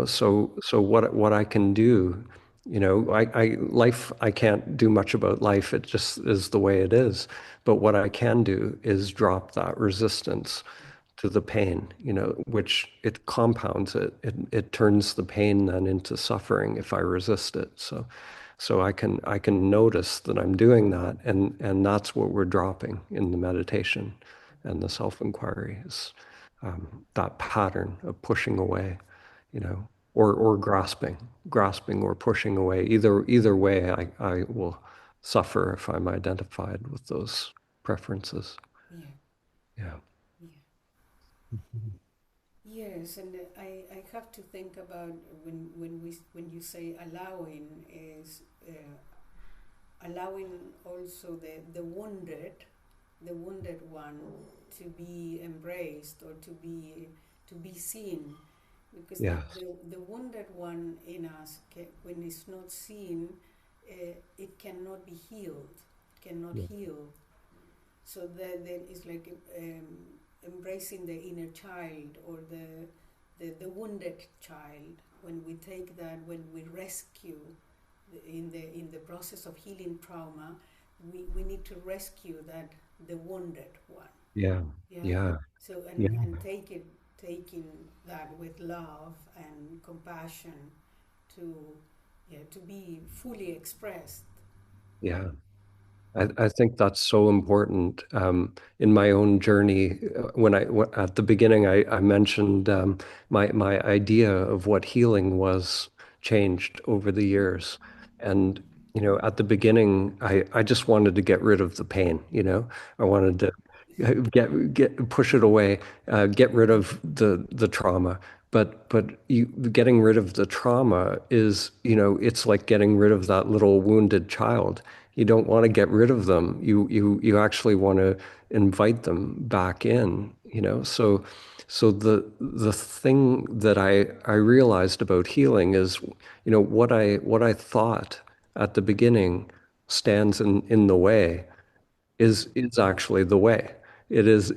Speaker 2: So what I can do, life, I can't do much about life. It just is the way it is. But what I can do is drop that resistance to the pain, which it compounds it. It turns the pain then into suffering if I resist it. So I can notice that I'm doing that, and that's what we're dropping in the meditation and the self-inquiry is that pattern of pushing away, or grasping or pushing away. Either way, I will suffer if I'm identified with those preferences.
Speaker 1: yeah,
Speaker 2: Yeah.
Speaker 1: yeah. Yes, and I have to think about when you say allowing is allowing also the wounded one to be embraced or to be seen, because
Speaker 2: Yes.
Speaker 1: the wounded one in us when it's not seen, it cannot be healed, it cannot
Speaker 2: Yeah.
Speaker 1: heal. So then it's like embracing the inner child or the wounded child. When we take that, when we rescue in the process of healing trauma, we need to rescue the wounded one.
Speaker 2: Yeah.
Speaker 1: Yeah.
Speaker 2: Yeah.
Speaker 1: So
Speaker 2: Yeah.
Speaker 1: and taking that with love and compassion to to be fully expressed.
Speaker 2: Yeah. I think that's so important in my own journey. At the beginning, I mentioned my idea of what healing was changed over the years. And, at the beginning, I just wanted to get rid of the pain, I wanted to push it away, get rid of the trauma. But getting rid of the trauma is, it's like getting rid of that little wounded child. You don't want to get rid of them. You actually want to invite them back in, So the thing that I realized about healing is, what I thought at the beginning stands in the way is actually the way. It is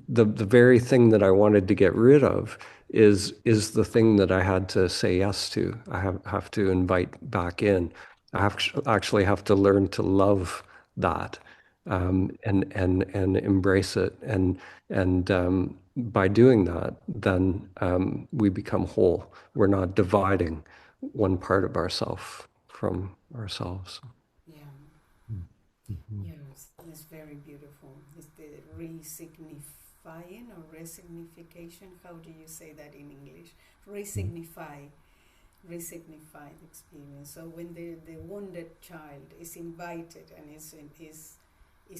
Speaker 2: the very thing that I wanted to get rid of is the thing that I had to say yes to. I have to invite back in. Actually have to learn to love that, and embrace it. And by doing that, then we become whole. We're not dividing one part of ourself from ourselves.
Speaker 1: Yeah.
Speaker 2: Mhm.
Speaker 1: Yes, it's very beautiful. It's the re-signifying or resignification. How do you say that in English? Resignify, resignify the experience. So when the wounded child is invited and is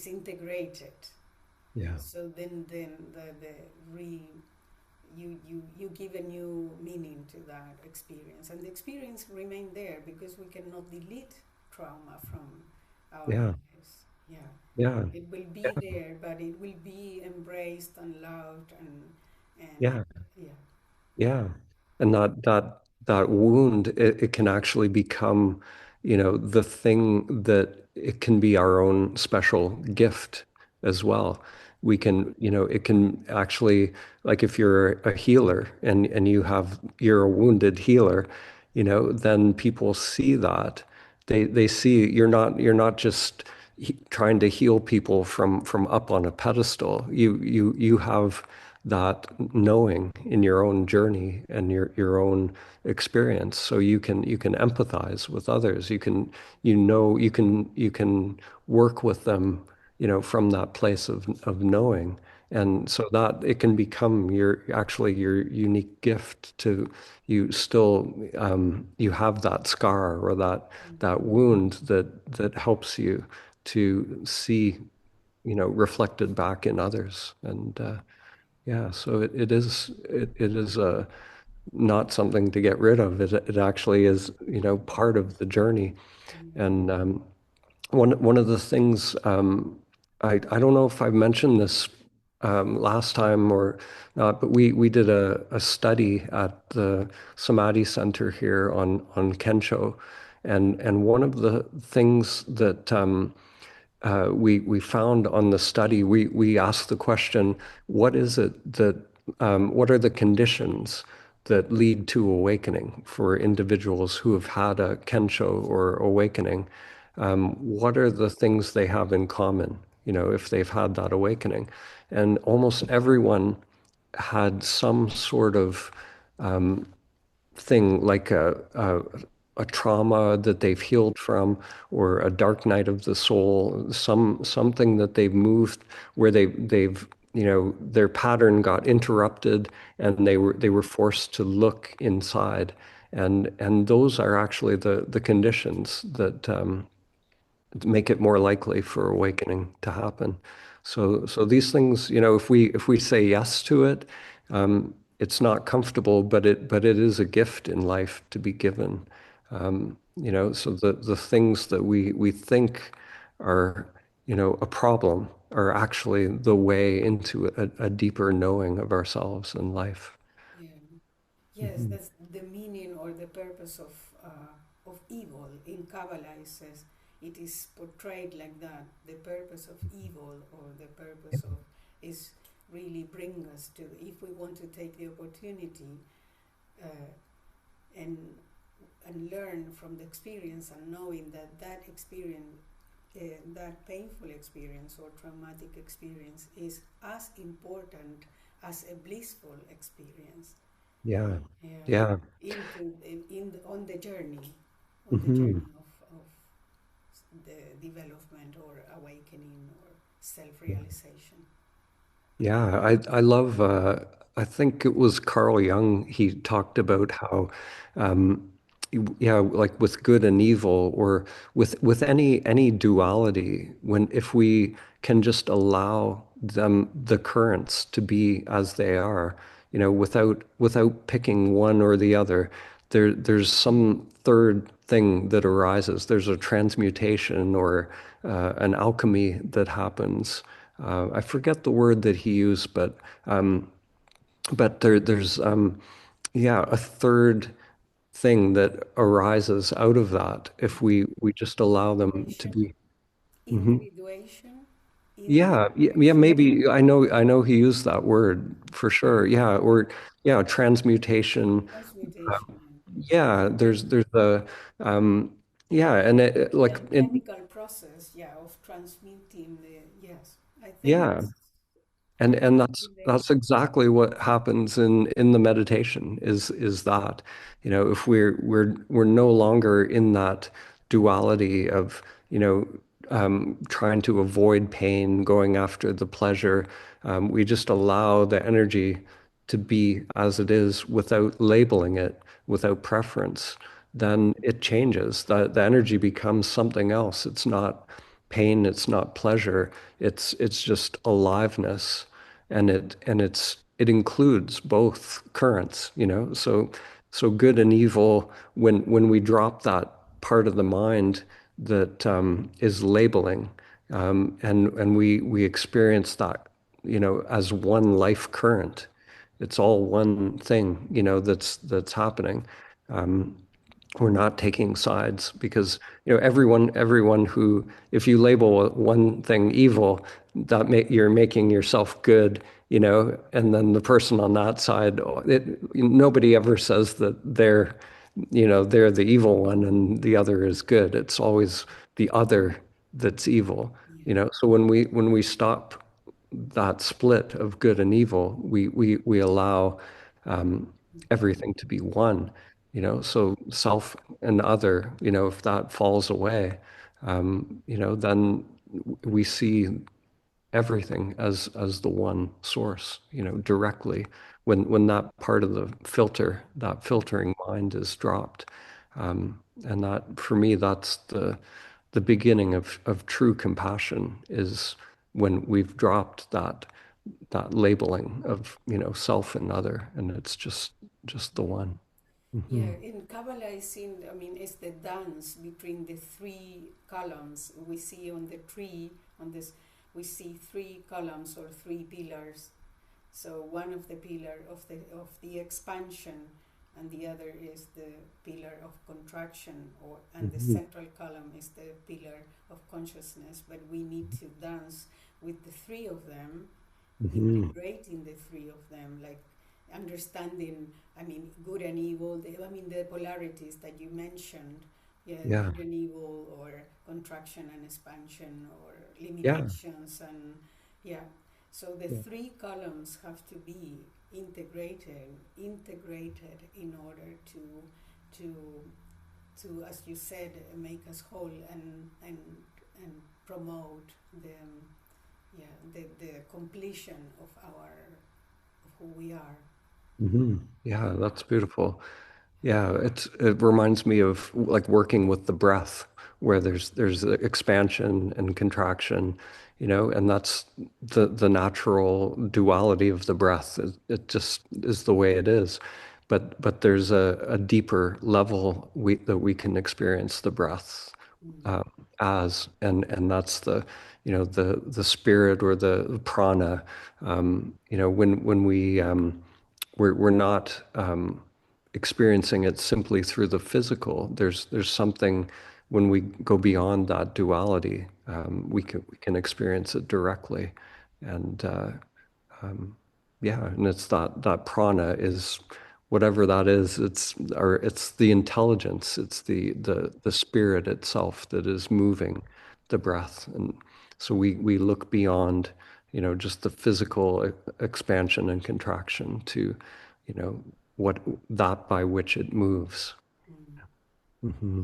Speaker 1: integrated,
Speaker 2: Yeah.
Speaker 1: so then the re you give a new meaning to that experience, and the experience remain there because we cannot delete trauma from our
Speaker 2: Yeah.
Speaker 1: lives. Yeah,
Speaker 2: Yeah.
Speaker 1: it will be there, but it will be embraced and loved and
Speaker 2: Yeah.
Speaker 1: yeah,
Speaker 2: Yeah. And that wound, it can actually become, the thing that it can be our own special gift as well. It can actually, like if you're a healer and you're a wounded healer, then people see that. They see you're not just trying to heal people from up on a pedestal. You have that knowing in your own journey and your own experience, so you can empathize with others. You can work with them, from that place of knowing. And so that it can become your unique gift to you. Still, you have that scar or that wound that helps you to see, reflected back in others. And yeah, so it is not something to get rid of. It actually is, part of the journey. And one of the things, I don't know if I've mentioned this last time or not, but we did a study at the Samadhi Center here on Kensho, and one of the things that we found on the study, we asked the question, what is it that what are the conditions that lead to awakening for individuals who have had a Kensho or awakening? What are the things they have in common, if they've had that awakening? And almost everyone had some sort of thing like a trauma that they've healed from, or a dark night of the soul, something that they've moved where they've their pattern got interrupted, and they were forced to look inside, and those are actually the conditions that make it more likely for awakening to happen. So these things, if we say yes to it, it's not comfortable, but it is a gift in life to be given. So the things that we think are, a problem are actually the way into a deeper knowing of ourselves and life.
Speaker 1: Yeah. Yes,
Speaker 2: Mhm.
Speaker 1: that's the meaning or the purpose of evil. In Kabbalah, it says it is portrayed like that. The purpose of evil, or the purpose of, is really bring us to, if we want to take the opportunity uh, and learn from the experience, and knowing that that experience, that painful experience or traumatic experience, is as important as a blissful experience.
Speaker 2: Yeah.
Speaker 1: Yeah,
Speaker 2: Yeah.
Speaker 1: into in the, on the
Speaker 2: Mhm.
Speaker 1: journey of the development or awakening or self-realization.
Speaker 2: Yeah, I love I think it was Carl Jung, he talked about how um yeah, like with good and evil, or with any duality, when if we can just allow them, the currents, to be as they are, without picking one or the other, there's some third thing that arises. There's a transmutation, or an alchemy that happens. I forget the word that he used, but there's yeah, a third thing that arises out of that if we just allow them to
Speaker 1: Individuation,
Speaker 2: be. Mhm.
Speaker 1: individuation,
Speaker 2: Yeah, yeah, yeah,
Speaker 1: individuation,
Speaker 2: maybe I know he used that word for sure. Yeah, or yeah, transmutation.
Speaker 1: transmutation,
Speaker 2: Yeah, there's the um yeah, and
Speaker 1: the
Speaker 2: like in
Speaker 1: alchemical process, yeah, of transmuting the, yes, I think
Speaker 2: yeah.
Speaker 1: it's
Speaker 2: And that's
Speaker 1: relate.
Speaker 2: that's exactly what happens in the meditation is that, if we're no longer in that duality of, trying to avoid pain, going after the pleasure. We just allow the energy to be as it is without labeling it, without preference. Then it changes. The energy becomes something else. It's not pain, it's not pleasure. It's just aliveness, and it includes both currents, so good and evil. When we drop that part of the mind that is labeling, and we experience that, as one life current. It's all one thing, that's happening. We're not taking sides, because everyone who, if you label one thing evil, you're making yourself good, and then the person on that side, nobody ever says that they're the evil one and the other is good. It's always the other that's evil.
Speaker 1: Yeah,
Speaker 2: So when we stop that split of good and evil, we allow everything to be one. So self and other, if that falls away, then we see everything as the one source, directly. When that part of the filter, that filtering mind, is dropped. And that, for me, that's the beginning of true compassion, is when we've dropped that labeling of, self and other, and it's just the one.
Speaker 1: yeah.
Speaker 2: Hmm.
Speaker 1: In Kabbalah, I seen, I mean, it's the dance between the three columns we see on the tree, on this, we see three columns or three pillars. So one of the pillar of the expansion, and the other is the pillar of contraction, and the
Speaker 2: Mhm.
Speaker 1: central column is the pillar of consciousness. But we need to dance with the three of them,
Speaker 2: Mhm.
Speaker 1: integrating the three of them, like understanding, I mean, good and evil, the polarities that you mentioned, yeah,
Speaker 2: Yeah.
Speaker 1: good and evil, or contraction and expansion, or
Speaker 2: Yeah.
Speaker 1: limitations, and yeah. So the
Speaker 2: Yeah.
Speaker 1: three columns have to be integrated in order to, as you said, make us whole, and promote the the completion of who we are.
Speaker 2: Yeah, that's beautiful. Yeah, it reminds me of like working with the breath, where there's the expansion and contraction, and that's the natural duality of the breath. It just is the way it is. But there's a deeper level that we can experience the breath
Speaker 1: Mm.
Speaker 2: uh, and that's the spirit or the prana. When we're not experiencing it simply through the physical. There's something when we go beyond that duality, we can experience it directly, and um, yeah, and it's that prana is whatever that is. It's the intelligence. It's the spirit itself that is moving the breath, and so we look beyond, just the physical expansion and contraction to, you know, what that by which it moves.
Speaker 1: Mm.
Speaker 2: Hmm.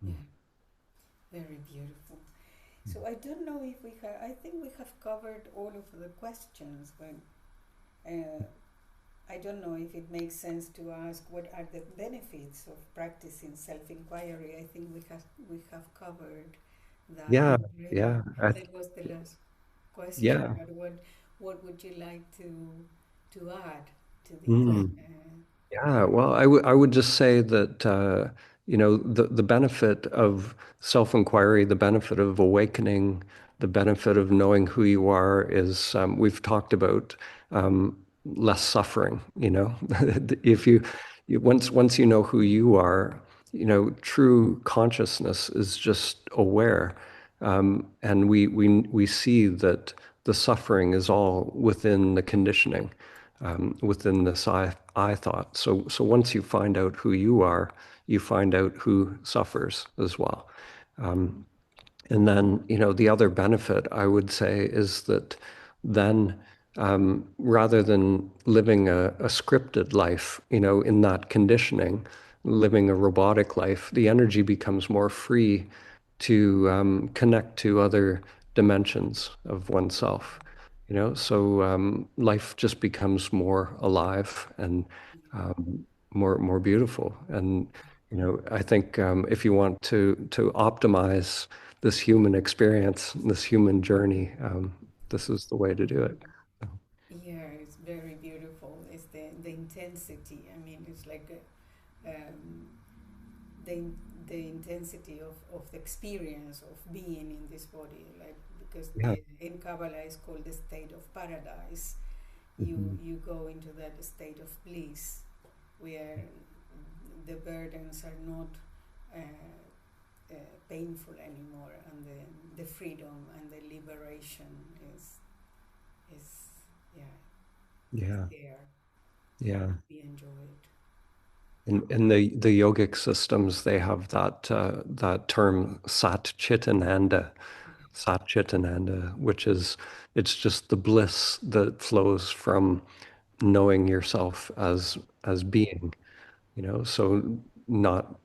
Speaker 1: Yeah, very beautiful. So I don't know if we have. I think we have covered all of the questions. When I don't know if it makes sense to ask what are the benefits of practicing self-inquiry. I think we have covered that
Speaker 2: Yeah,
Speaker 1: already.
Speaker 2: yeah,
Speaker 1: That was the last question.
Speaker 2: yeah.
Speaker 1: But what would you like to add to this?
Speaker 2: Mm. Yeah, well, I would just say that the benefit of self-inquiry, the benefit of awakening, the benefit of knowing who you are is we've talked about less suffering. If once you know who you are, true consciousness is just aware, and we see that the suffering is all within the conditioning, within this I thought. So once you find out who you are, you find out who suffers as well. And then, the other benefit I would say is that then, rather than living a scripted life, in that conditioning, living a robotic life, the energy becomes more free to connect to other dimensions of oneself. So life just becomes more alive and more beautiful. And I think if you want to optimize this human experience, this human journey, this is the way to do it.
Speaker 1: Yeah, it's very beautiful. It's the intensity. I mean, it's like the the intensity of the experience of being in this body. Like, because
Speaker 2: Yeah.
Speaker 1: in Kabbalah is called the state of paradise. You
Speaker 2: Mhm.
Speaker 1: you go into that state of bliss, where the burdens are not uh, painful anymore, and the freedom and the liberation is yeah, is
Speaker 2: Yeah.
Speaker 1: there, and
Speaker 2: Yeah.
Speaker 1: we enjoy it.
Speaker 2: In the yogic systems, they have that term sat chit ananda, which is it's just the bliss that flows from knowing yourself as being, so not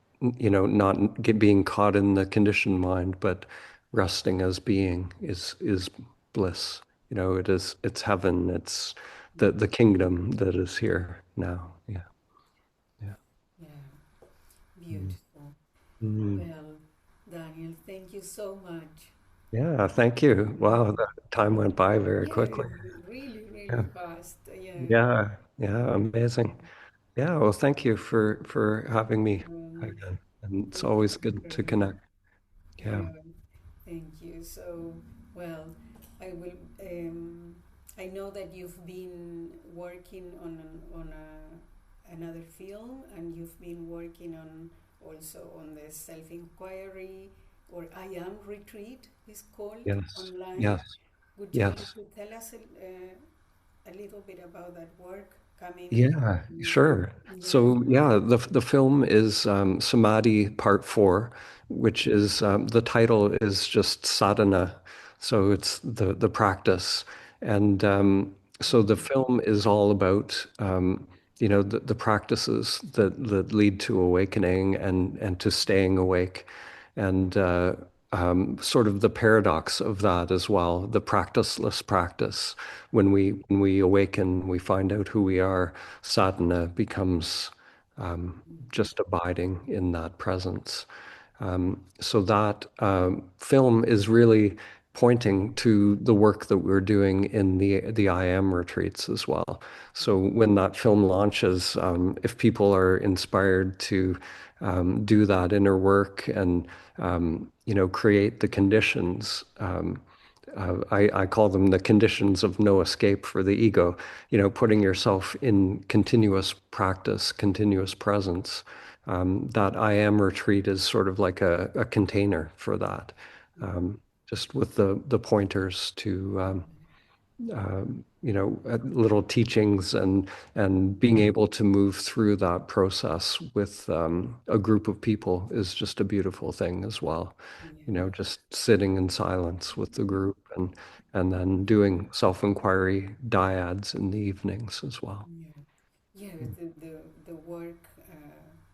Speaker 2: being caught in the conditioned mind, but resting as being is bliss. It's heaven. It's the kingdom that is here now. Yeah. Yeah.
Speaker 1: Yeah,
Speaker 2: Mm.
Speaker 1: beautiful.
Speaker 2: Mm.
Speaker 1: Well, Daniel, thank you so much.
Speaker 2: Yeah, thank you. Wow,
Speaker 1: Um,
Speaker 2: the time went by very
Speaker 1: yeah,
Speaker 2: quickly.
Speaker 1: really,
Speaker 2: Yeah.
Speaker 1: really fast. Yeah.
Speaker 2: Yeah. Yeah, amazing. Yeah, well, thank you for having me
Speaker 1: Um,
Speaker 2: again. And it's
Speaker 1: thank you
Speaker 2: always
Speaker 1: for
Speaker 2: good to
Speaker 1: sharing.
Speaker 2: connect. Yeah.
Speaker 1: Yeah. Thank you. So, well, I will. I know that you've been working another film, and you've been working on also on the self inquiry or I am retreat is called
Speaker 2: Yes,
Speaker 1: online.
Speaker 2: yes,
Speaker 1: Would you like
Speaker 2: yes.
Speaker 1: to tell us a little bit about that work coming?
Speaker 2: Yeah, sure.
Speaker 1: Yeah.
Speaker 2: So yeah, the film is Samadhi Part 4, which is the title is just sadhana. So it's the practice. And so the
Speaker 1: Mm,
Speaker 2: film is all about the practices that lead to awakening and to staying awake. And sort of the paradox of that as well, the practiceless practice. When we awaken, we find out who we are. Sadhana becomes just abiding in that presence. So that film is really pointing to the work that we're doing in the I am retreats as well. So when that film launches, if people are inspired to do that inner work and create the conditions. I call them the conditions of no escape for the ego, putting yourself in continuous practice, continuous presence. That I am retreat is sort of like a container for that, just with the pointers to little teachings and being able to move through that process with a group of people is just a beautiful thing as well.
Speaker 1: yeah.
Speaker 2: Just sitting in silence with the group and then doing self-inquiry dyads in the evenings as well.
Speaker 1: Yeah, yeah. The work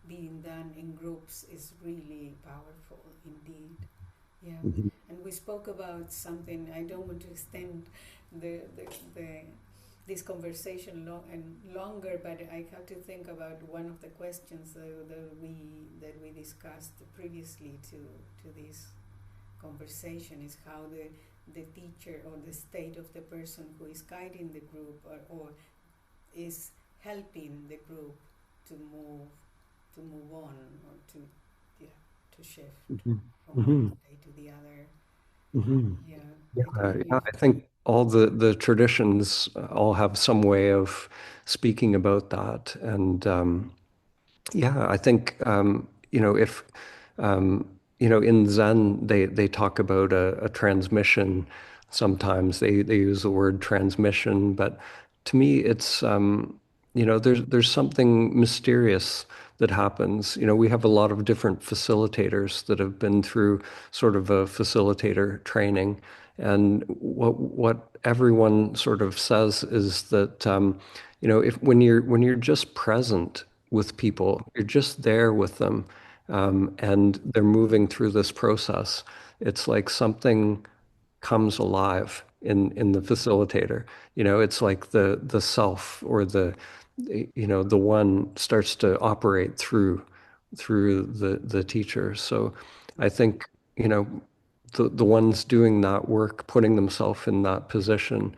Speaker 1: being done in groups is really powerful indeed. Yeah,
Speaker 2: Mhm.
Speaker 1: and we spoke about something. I don't want to extend the the, the this conversation longer, but I have to think about one of the questions that we discussed previously to this conversation is how the teacher or the state of the person who is guiding the group or is helping the group to move on or to yeah to shift
Speaker 2: Mhm.
Speaker 1: from one
Speaker 2: Mhm.
Speaker 1: state to the other.
Speaker 2: Mhm.
Speaker 1: Yeah,
Speaker 2: Yeah,
Speaker 1: I don't know
Speaker 2: yeah,
Speaker 1: if
Speaker 2: I think all the traditions all have some way of speaking about that, and yeah, I think if in Zen they talk about a transmission. Sometimes they use the word transmission, but to me it's there's something mysterious that happens. We have a lot of different facilitators that have been through sort of a facilitator training, and what everyone sort of says is that if when you're just present with people. You're just there with them, and they're moving through this process. It's like something comes alive in the facilitator. It's like the self or the one starts to operate through the teacher. So I think, you know, the ones doing that work, putting themselves in that position,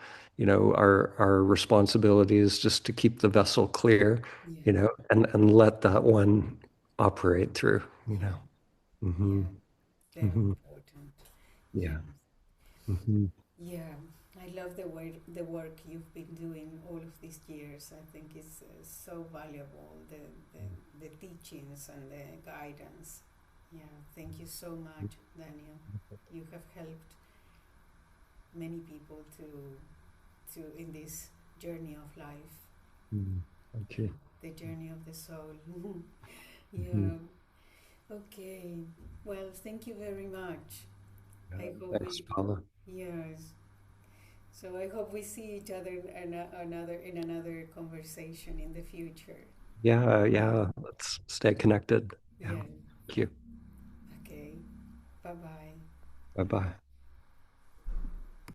Speaker 2: our responsibility is just to keep the vessel clear,
Speaker 1: yeah,
Speaker 2: and let that one operate through,
Speaker 1: yeah,
Speaker 2: hmm
Speaker 1: yeah, very
Speaker 2: hmm
Speaker 1: important. Yeah,
Speaker 2: Yeah. hmm
Speaker 1: yeah. I love the work you've been doing all of these years. I think it's so valuable, the teachings and the guidance. Yeah, thank you so much, Daniel. You have helped many people to in this journey of life.
Speaker 2: Okay.
Speaker 1: Yeah, the journey of the soul.
Speaker 2: hmm
Speaker 1: Yeah. Okay. Well, thank you very much.
Speaker 2: Yeah.
Speaker 1: I hope
Speaker 2: Thanks,
Speaker 1: we,
Speaker 2: Paula.
Speaker 1: yes. So I hope we see each other in another conversation in the future.
Speaker 2: Yeah, yeah. Let's stay connected. Yeah.
Speaker 1: Yeah.
Speaker 2: Thank you.
Speaker 1: Okay. Bye bye.
Speaker 2: Bye bye.